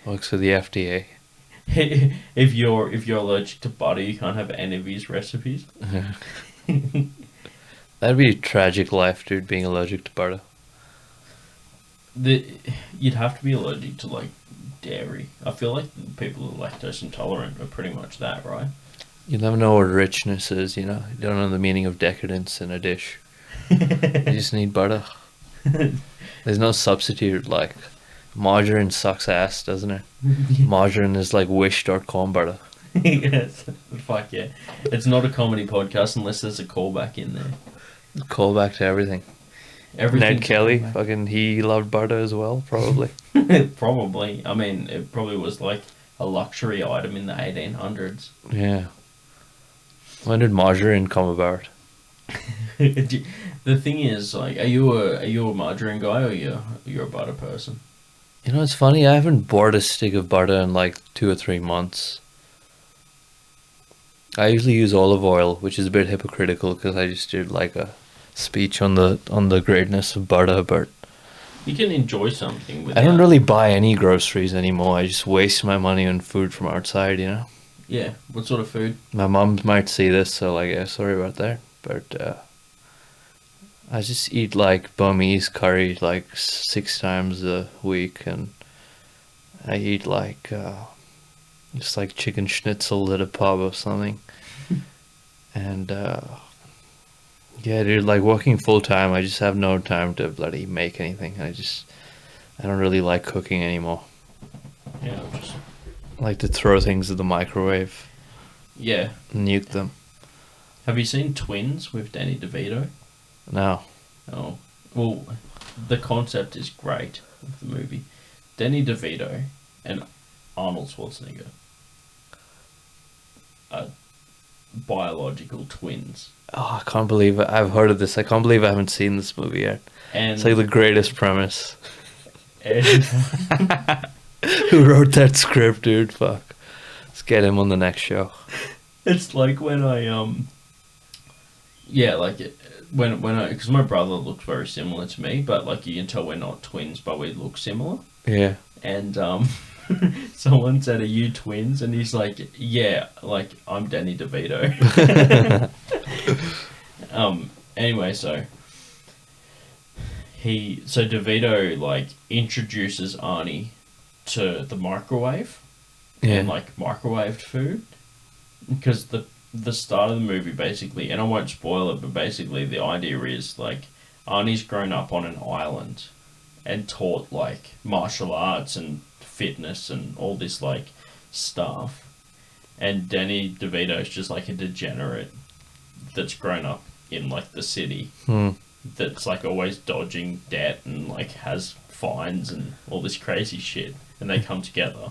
Works for the FDA. if you're allergic to butter, you can't have any of his recipes. That'd be a tragic life, dude, being allergic to butter. You'd have to be allergic to, like, dairy. I feel like people who are lactose intolerant are pretty much that, right? You never know what richness is, you know? You don't know the meaning of decadence in a dish. You just need butter. There's no substitute, like, margarine sucks ass, doesn't it? Margarine is like wish.com butter. Yes. Fuck yeah. It's not a comedy podcast unless there's a callback in there. Callback to everything. Everything's Ned Kelly, callback. fucking, he loved butter as well, probably. Probably. I mean, it probably was like a luxury item in the 1800s. Yeah. When did margarine come about? The thing is, like, are you a margarine guy or you're a butter person? You know, it's funny, I haven't bought a stick of butter in like 2 or 3 months. I usually use olive oil, which is a bit hypocritical because I just did like a speech on the greatness of butter, but You can enjoy something with I don't really buy any groceries anymore. I just waste my money on food from outside, you know? Yeah. What sort of food? My mom might see this, so like, yeah, sorry about that. But I just eat like Burmese curry like 6 times a week, and I eat like just like chicken schnitzel at a pub or something. And yeah, dude, like working full time, I just have no time to bloody make anything. I don't really like cooking anymore. Yeah. Just I like to throw things at the microwave, yeah. nuke them. Have you seen Twins with Danny DeVito? No. Oh, well, the concept is great of the movie. Danny DeVito and Arnold Schwarzenegger are biological twins. Oh, I can't believe it. I've heard of this. I can't believe I haven't seen this movie yet. And, It's like the greatest premise. and Who wrote that script, dude? Fuck. Let's get him on the next show. it's like when I yeah, like when I, because my brother looks very similar to me, but like you can tell we're not twins, but we look similar. Yeah. And someone said, "Are you twins?" And he's like, "Yeah, like I'm Danny DeVito." Anyway, so DeVito like introduces Arnie to the microwave Yeah. and like microwaved food, because the start of the movie basically, and I won't spoil it, but basically the idea is like Arnie's grown up on an island and taught like martial arts and fitness and all this like stuff, and Danny DeVito's just like a degenerate that's grown up in like the city, that's like always dodging debt and like has fines and all this crazy shit, and they come together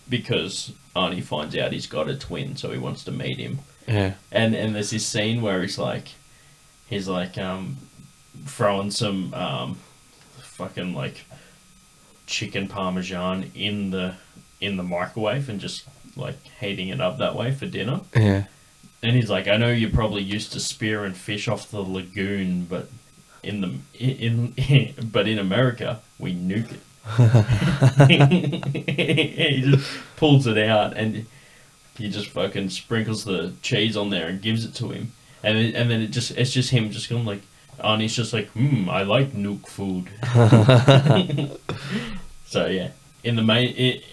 because Arnie finds out he's got a twin, so he wants to meet him. Yeah. And there's this scene where he's like throwing some fucking like chicken parmesan in the microwave and just like heating it up that way for dinner. Yeah. And he's like, I know you're probably used to spearing fish off the lagoon, but in America we nuke it. He just pulls it out and he just fucking sprinkles the cheese on there and gives it to him, and then it's just him just going like, Arnie's just like, I like nuke food. So yeah, in the main it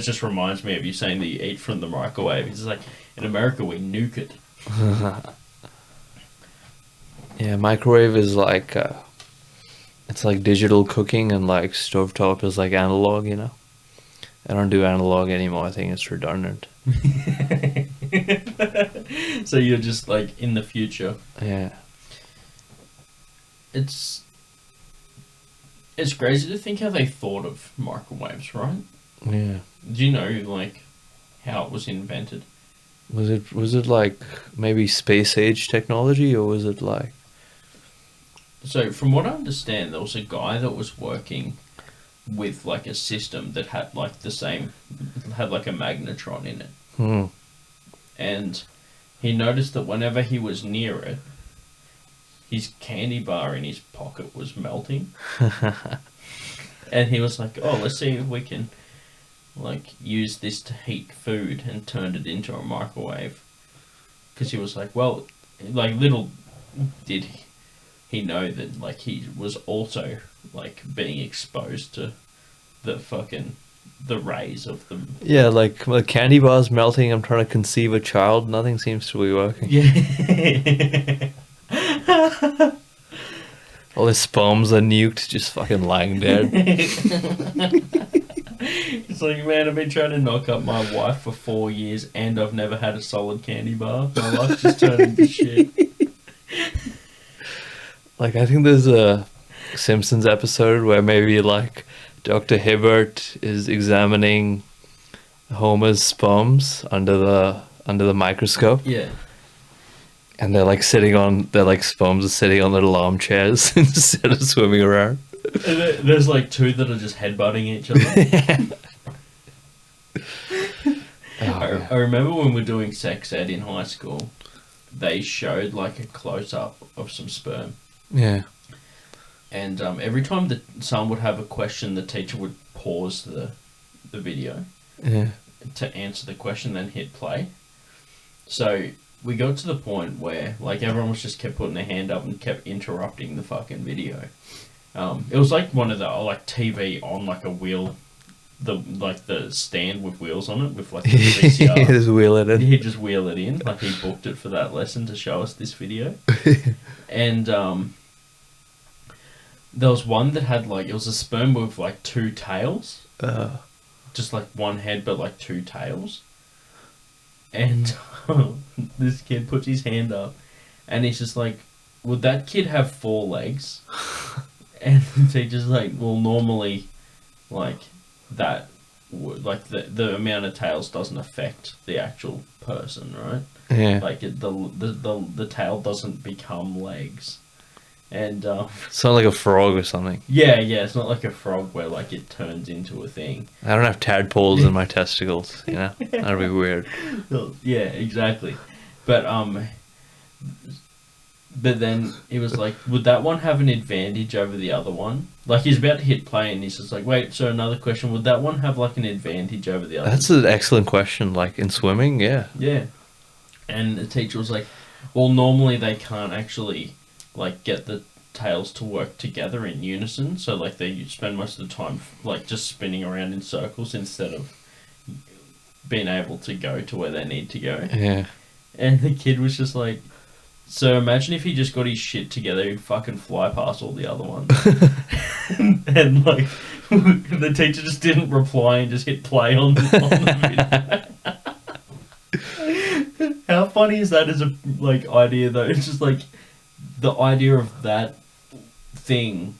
just reminds me of you saying that you eat from the microwave. He's just like, in America we nuke it. Yeah, microwave is like it's like digital cooking, and like stovetop is like analog. You know, I don't do analog anymore. I think it's redundant. So you're just like in the future. Yeah. It's crazy to think how they thought of microwaves, right? Yeah. Do you know like how it was invented? Was it like maybe space age technology, or was it like? So from what I understand, there was a guy that was working with like a system that had like had like a magnetron in it. And he noticed that whenever he was near it, his candy bar in his pocket was melting. And he was like, oh, let's see if we can like use this to heat food, and turned it into a microwave. Because he was like, well, like little did he know that like he was also like being exposed to the rays of them. Yeah, like the candy bar's melting. I'm trying to conceive a child. Nothing seems to be working. Yeah. All the sperms are nuked, just fucking lying dead. It's like, man, I've been trying to knock up my wife for 4 years, and I've never had a solid candy bar. My life's just turned into shit. Like, I think there's a Simpsons episode where maybe like Dr. Hibbert is examining Homer's sperms under the microscope. Yeah. And they're like sperms are sitting on little armchairs instead of swimming around. And there's like two that are just headbutting each other. I remember when we were doing sex ed in high school, they showed like a close-up of some sperm. Yeah. And every time that someone would have a question, the teacher would pause the video to answer the question, then hit play. So we got to the point where like everyone was just kept putting their hand up and kept interrupting the fucking video. It was like one of the like TV on like a wheel, the stand with wheels on it with like the VCR. Just wheel it in. He'd just wheel it in, like he booked it for that lesson to show us this video. And there was one that had like, it was a sperm with like two tails. Just like one head but like two tails. And this kid puts his hand up and he's just like, would that kid have 4 legs? And the teacher's like, well, normally, like, that would, like, the amount of tails doesn't affect the actual person, right? Yeah. Like, the tail doesn't become legs. And, it's not like a frog or something. yeah, it's not like a frog where, like, it turns into a thing. I don't have tadpoles in my testicles, you know? That'd be weird. Yeah, exactly. But then he was like, would that one have an advantage over the other one? Like, he's about to hit play and he's just like, wait, so another question, would that one have, like, an advantage over the other? That's an excellent question. Like, in swimming, yeah. Yeah. And the teacher was like, well, normally they can't actually, like, get the tails to work together in unison. So, like, they spend most of the time, like, just spinning around in circles instead of being able to go to where they need to go. Yeah. And the kid was just like, so imagine if he just got his shit together, he'd fucking fly past all the other ones. and like, the teacher just didn't reply and just hit play on the video. How funny is that as a, like, idea though? It's just like, the idea of that thing,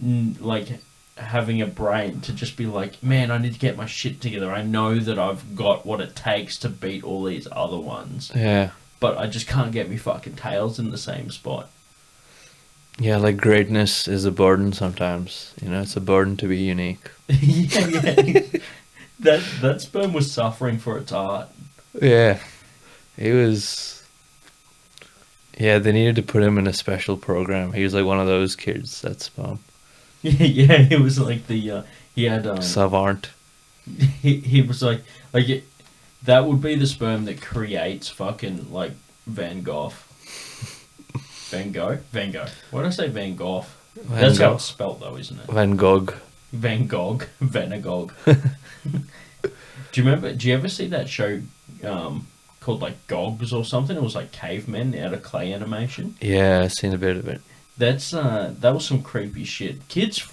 like, having a brain to just be like, man, I need to get my shit together. I know that I've got what it takes to beat all these other ones. Yeah. But I just can't get me fucking tails in the same spot. Yeah, like greatness is a burden sometimes. You know, it's a burden to be unique. yeah. That sperm was suffering for its art. Yeah. He was... Yeah, they needed to put him in a special program. He was like one of those kids, that sperm. Yeah, it was like the... he had... Savant. He was like it, that would be the sperm that creates fucking, like, Van Gogh. Van Gogh? Van Gogh. Why did I say Van Gogh? That's how it's spelt, though, isn't it? Van Gogh. Van Gogh. Do you ever see that show, called like Gogs or something. It was like cavemen out of clay animation. Yeah, I've seen a bit of it. That was some creepy shit. Kids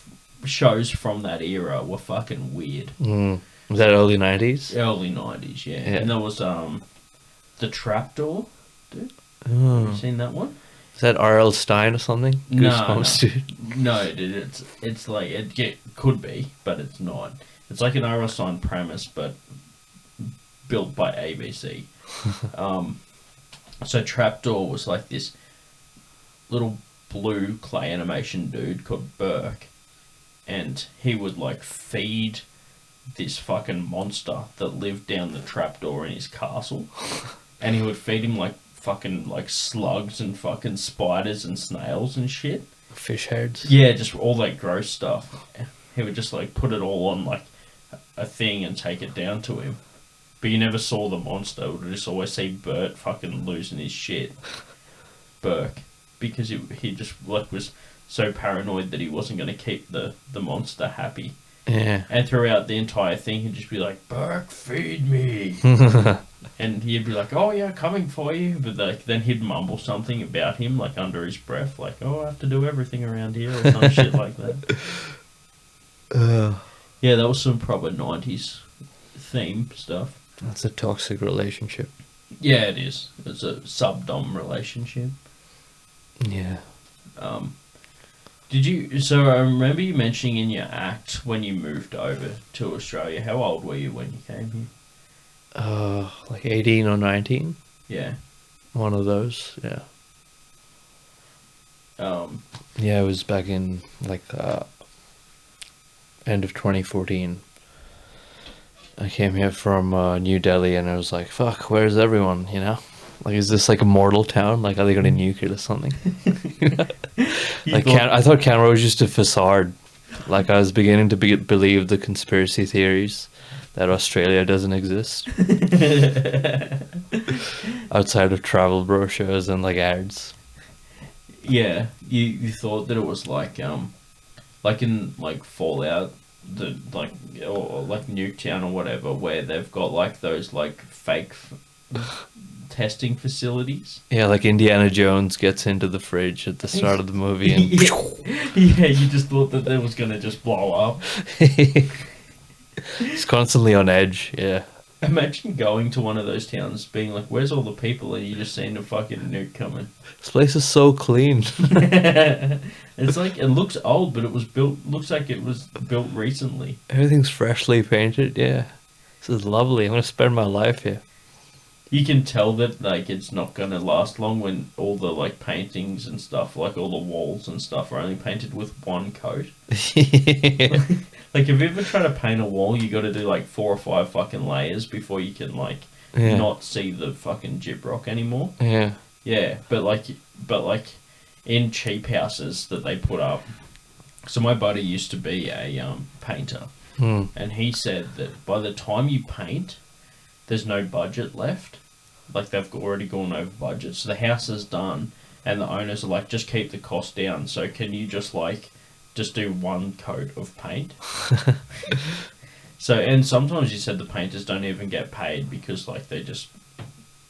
shows from that era were fucking weird. Was that early 90s? Early 90s, yeah. Yeah. And there was the Trapdoor, dude. Oh. Have you seen that one? Is that R.L. Stein or something? No, Goosebumps, no. dude. No, dude, it's like it could be, but it's not. It's like an R.L. Stein premise, but built by ABC. So Trapdoor was like this little blue clay animation dude called Burke, and he would like feed this fucking monster that lived down the trapdoor in his castle, and he would feed him like fucking like slugs and fucking spiders and snails and shit. Fish heads. Yeah, just all that gross stuff. He would just like put it all on like a thing and take it down to him. But you never saw the monster. You would just always see Bert fucking losing his shit. Burke. Because he just like was so paranoid that he wasn't going to keep the monster happy. Yeah. And throughout the entire thing, he'd just be like, Burke, feed me. And he'd be like, oh yeah, coming for you. But like then he'd mumble something about him, like under his breath, like, oh, I have to do everything around here, or some shit like that. Yeah, that was some proper 90s theme stuff. That's a toxic relationship. Yeah, it is. It's a sub-dom relationship. Yeah. So I remember you mentioning in your act when you moved over to Australia. How old were you when you came here? Like 18 or 19. Yeah. One of those, yeah. Yeah, it was back in like end of 2014. I came here from New Delhi, and I was like, fuck, where's everyone, you know? Like, is this like a mortal town? Like, are they going to nuke it or something? I thought Canberra was just a facade. Like, I was beginning to believe the conspiracy theories that Australia doesn't exist. Outside of travel brochures and, like, ads. Yeah, you thought that it was like in, like, Fallout, or like Nuketown or whatever, where they've got, like, those, like, fake testing facilities. Yeah, like Indiana Jones gets into the fridge at the start of the movie and... Yeah, you just thought that it was going to just blow up. It's constantly on edge, yeah. Imagine going to one of those towns being like, where's all the people? And you just seeing a fucking nuke coming. This place is so clean. It's like, it looks old, but it was built, looks like it was built recently. Everything's freshly painted, yeah. This is lovely. I'm going to spend my life here. You can tell that, like, it's not going to last long when all the, like, paintings and stuff, like, all the walls and stuff are only painted with one coat. Yeah. Like, if you ever try to paint a wall, you got to do, like, 4 or 5 fucking layers before you can, like, not see the fucking gyprock anymore. Yeah. Yeah, but in cheap houses that they put up. So my buddy used to be a painter, and he said that by the time you paint, there's no budget left. Like, they've already gone over budget, so the house is done, and the owners are like, just keep the cost down. So can you just do one coat of paint? So, and sometimes you said the painters don't even get paid because, like, they just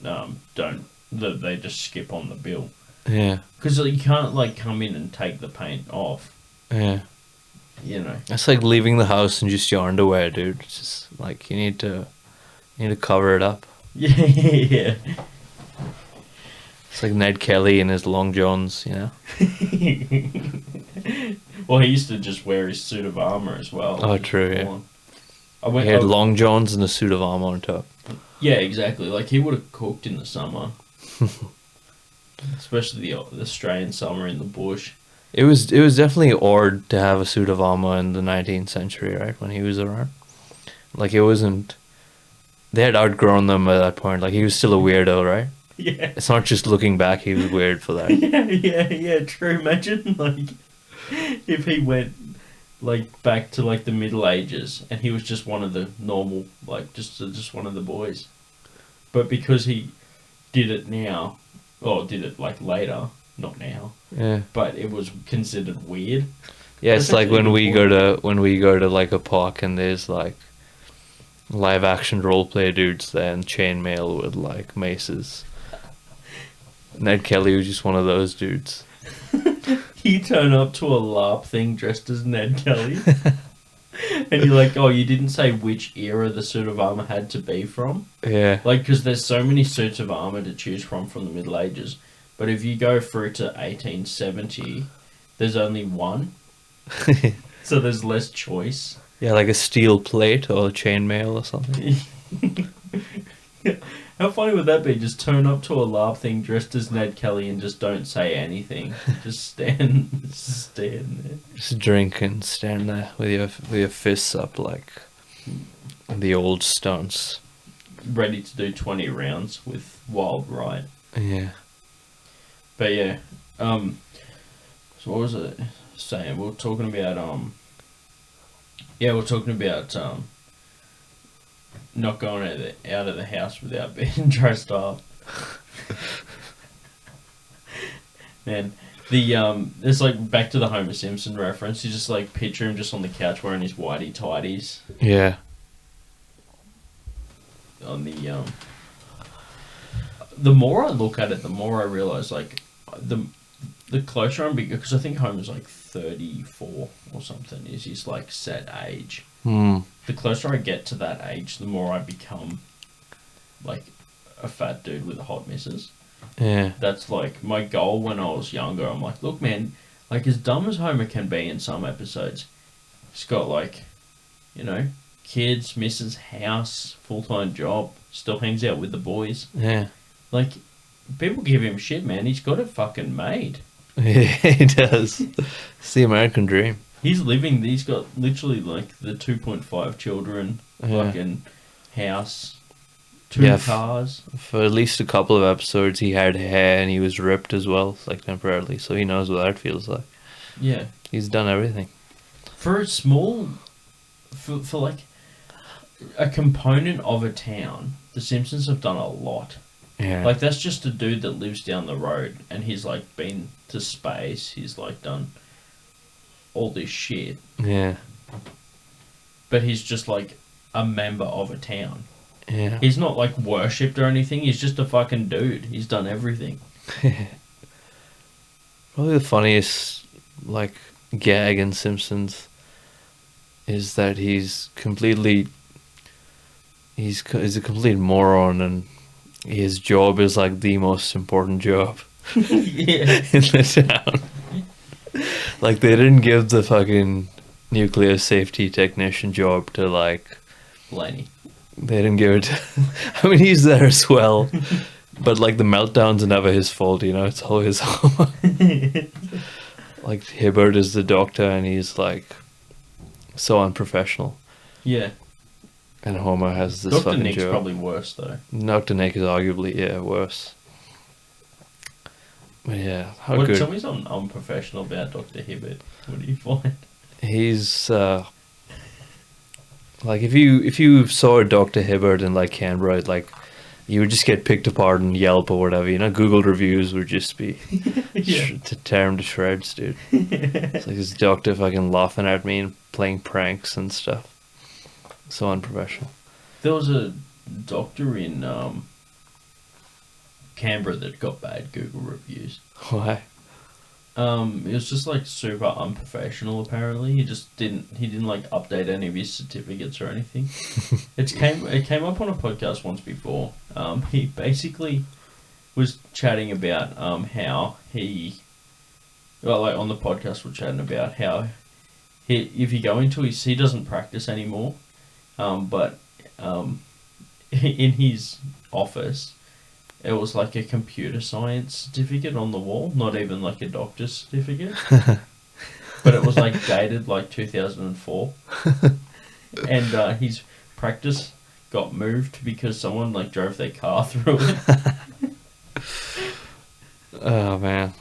they just skip on the bill. Yeah. Because you can't, like, come in and take the paint off. Yeah. You know. It's like leaving the house in just your underwear, dude. It's just, like, you need to cover it up. Yeah. It's like Ned Kelly and his long johns, you know? Well, he used to just wear his suit of armour as well. Oh, true, yeah. He had long johns and a suit of armour on top. Yeah, exactly. Like, he would have cooked in the summer. Especially the Australian summer in the bush. It was definitely odd to have a suit of armour in the 19th century, right? When he was around. Like, it wasn't... They had outgrown them at that point. Like, he was still a weirdo, right? Yeah. It's not just looking back, he was weird for that. Yeah, true. Imagine, like, if he went, like, back to, like, the Middle Ages and he was just one of the normal, like, just one of the boys. But because he did it now, or did it, like, later, not now, Yeah. but it was considered weird. Yeah, it's like when we go to like a park and there's like live action roleplay dudes then chainmail with like maces. Ned Kelly was just one of those dudes. You turn up to a LARP thing dressed as Ned Kelly. And you're like, oh, you didn't say which era the suit of armor had to be from? Yeah. Like, because there's so many suits of armor to choose from the Middle Ages. But if you go through to 1870, there's only one. So there's less choice. Yeah, like a steel plate or a chainmail or something. How funny would that be? Just turn up to a LARP thing dressed as Ned Kelly and just don't say anything. Just stand there. Just drink and stand there with your fists up like the old stunts. Ready to do 20 rounds with Wild Right. Yeah. But yeah, so what was it saying? We were talking about not going out of the house without being dressed up. Man, it's like back to the Homer Simpson reference. You just like picture him just on the couch wearing his whitey tighties. Yeah. On the more I look at it, the more I realize like the closer I'm, because I think Homer's like 34 or something is his like set age. The closer I get to that age, the more I become like a fat dude with a hot missus. Yeah. That's like my goal when I was younger. I'm like, look, man, like as dumb as Homer can be in some episodes, he's got like, you know, kids, missus, house, full-time job, still hangs out with the boys. Yeah. Like, people give him shit, man. He's got it fucking made. Yeah, he does. It's the American dream. He's got literally like the 2.5 children, fucking house, two cars. For at least a couple of episodes, he had hair and he was ripped as well, like temporarily. So he knows what that feels like. Yeah. He's done everything. For a small, for like a component of a town, the Simpsons have done a lot. Yeah. Like, that's just a dude that lives down the road and he's like been to space. He's like done all this shit. Yeah. But he's just like a member of a town. Yeah. He's not like worshipped or anything. He's just a fucking dude. He's done everything. Probably the funniest like gag in Simpsons is that he's a complete moron and his job is like the most important job Yeah. in the town. Like they didn't give the fucking nuclear safety technician job to like Blaney. They didn't give it to, I mean he's there as well, but like the meltdowns are never his fault, you know, it's always like Hibbert is the doctor and he's like so unprofessional. Yeah. And Homer has this Dr. fucking Nick's job. probably worse though. Dr. Nick is arguably, worse. But yeah, how Tell good. me something unprofessional about Dr. Hibbert. What do you find? He's like if you saw Dr. Hibbert in like Canberra, like you would just get picked apart on Yelp or whatever, you know, Google reviews would just be to tear him to shreds, dude. It's like this doctor fucking laughing at me and playing pranks and stuff. So unprofessional. There was a doctor in Canberra that got bad Google reviews. Why? It was just like super unprofessional. Apparently, he didn't like update any of his certificates or anything. It came up on a podcast once before. He basically was chatting about how on the podcast we're chatting about how if you go into he doesn't practice anymore, but in his office. It was like a computer science certificate on the wall, not even like a doctor's certificate. But it was like dated like 2004. And his practice got moved because someone like drove their car through it. Oh man.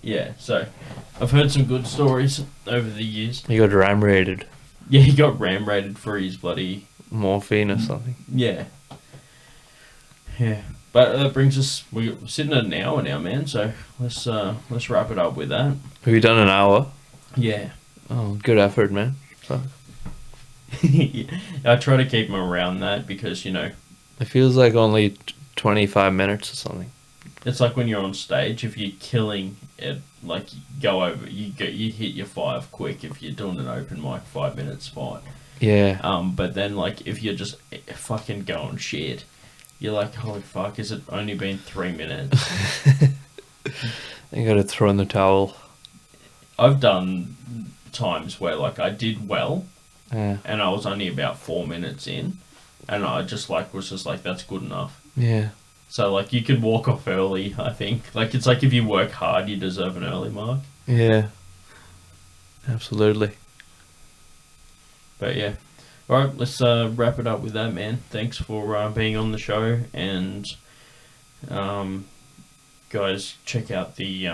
Yeah, so I've heard some good stories over the years. He got ram raided. Yeah, he got ram raided for his bloody morphine or something. Yeah. Yeah. But that brings us. We're sitting at an hour now, man. So let's wrap it up with that. Have you done an hour? Yeah. Oh, good effort, man. Fuck. I try to keep them around that because, you know, It feels like only 25 minutes or something. it's like when you're on stage, if you're killing it, like you hit your 5 quick. If you're doing an open mic, 5 minutes fine. Yeah. But then like if you're just fucking going shit, you're like, holy fuck, has it only been 3 minutes? You gotta throw in the towel. I've done times where like I did well, Yeah. and I was only about 4 minutes in, and I just like was just like, that's good enough. Yeah. So like you could walk off early, I think. Like it's like if you work hard, you deserve an early mark. Yeah. Absolutely. But yeah. Alright, let's wrap it up with that, man. Thanks for being on the show, and guys, check out the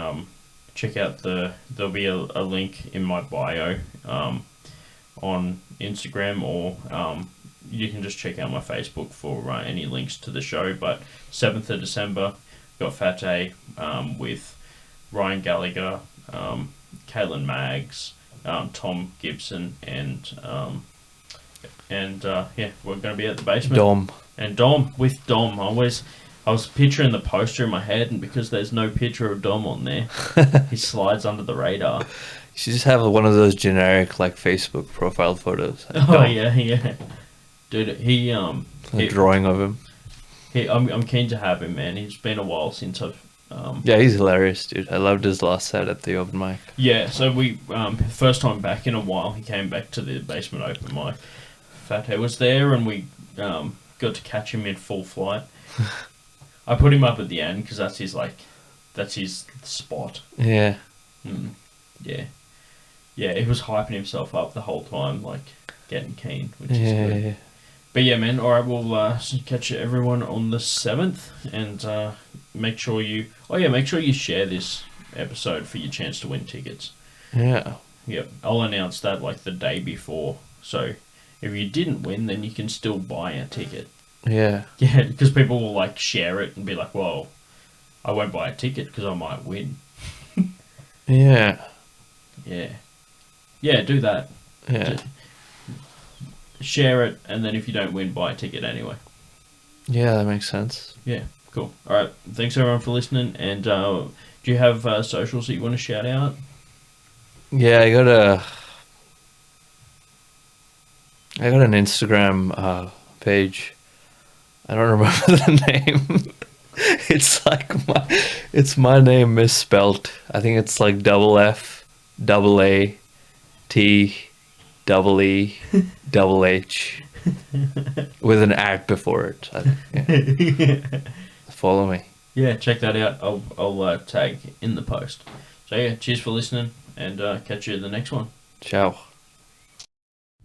there'll be a link in my bio on Instagram, or you can just check out my Facebook for any links to the show. But 7th of December, got Fateh with Ryan Gallagher, Caitlin Maggs, Tom Gibson, and yeah, we're going to be at the basement. Dom. I was picturing the poster in my head, and because there's no picture of Dom on there, he slides under the radar. You should just have one of those generic like Facebook profile photos. Oh yeah. Dude, A drawing of him. I'm keen to have him, man. It's been a while since I've Yeah, he's hilarious, dude. I loved his last set at the open mic. Yeah, so we first time back in a while, he came back to the basement open mic. Fateh was there, and we got to catch him in full flight. I put him up at the end because that's his spot. Yeah. Yeah, he was hyping himself up the whole time, like getting keen, which is good. Yeah. But yeah, man. All right, we'll catch everyone on the 7th, and make sure you share this episode for your chance to win tickets. Yeah. Yep, I'll announce that like the day before. So if you didn't win, then you can still buy a ticket. Yeah. Yeah, because people will like share it and be like, "Whoa, I won't buy a ticket because I might win." Yeah. Yeah, do that. Yeah. Share it, and then if you don't win, buy a ticket anyway. Yeah, that makes sense. Yeah, cool. All right, thanks everyone for listening. And do you have socials that you want to shout out? Yeah, I got an Instagram page. I don't remember the name. It's my name misspelt. I think it's like F AA T EE H with an @ before it. Yeah. Follow me. Yeah, check that out. I'll tag in the post. So yeah, cheers for listening, and catch you in the next one. Ciao.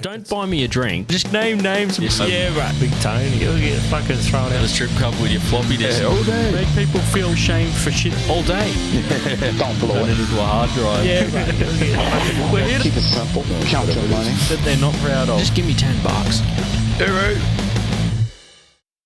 Don't buy me a drink. Just name names. Yeah, right. Big Tony, you'll get fucking thrown out At a strip club with your floppy disk. All day. Make people feel shame for shit all day. Don't blow Turn it it. into a hard drive. Yeah, right. You'll get fucking Keep it simple. Count your money. that they're not proud of. Just give me $10. All right.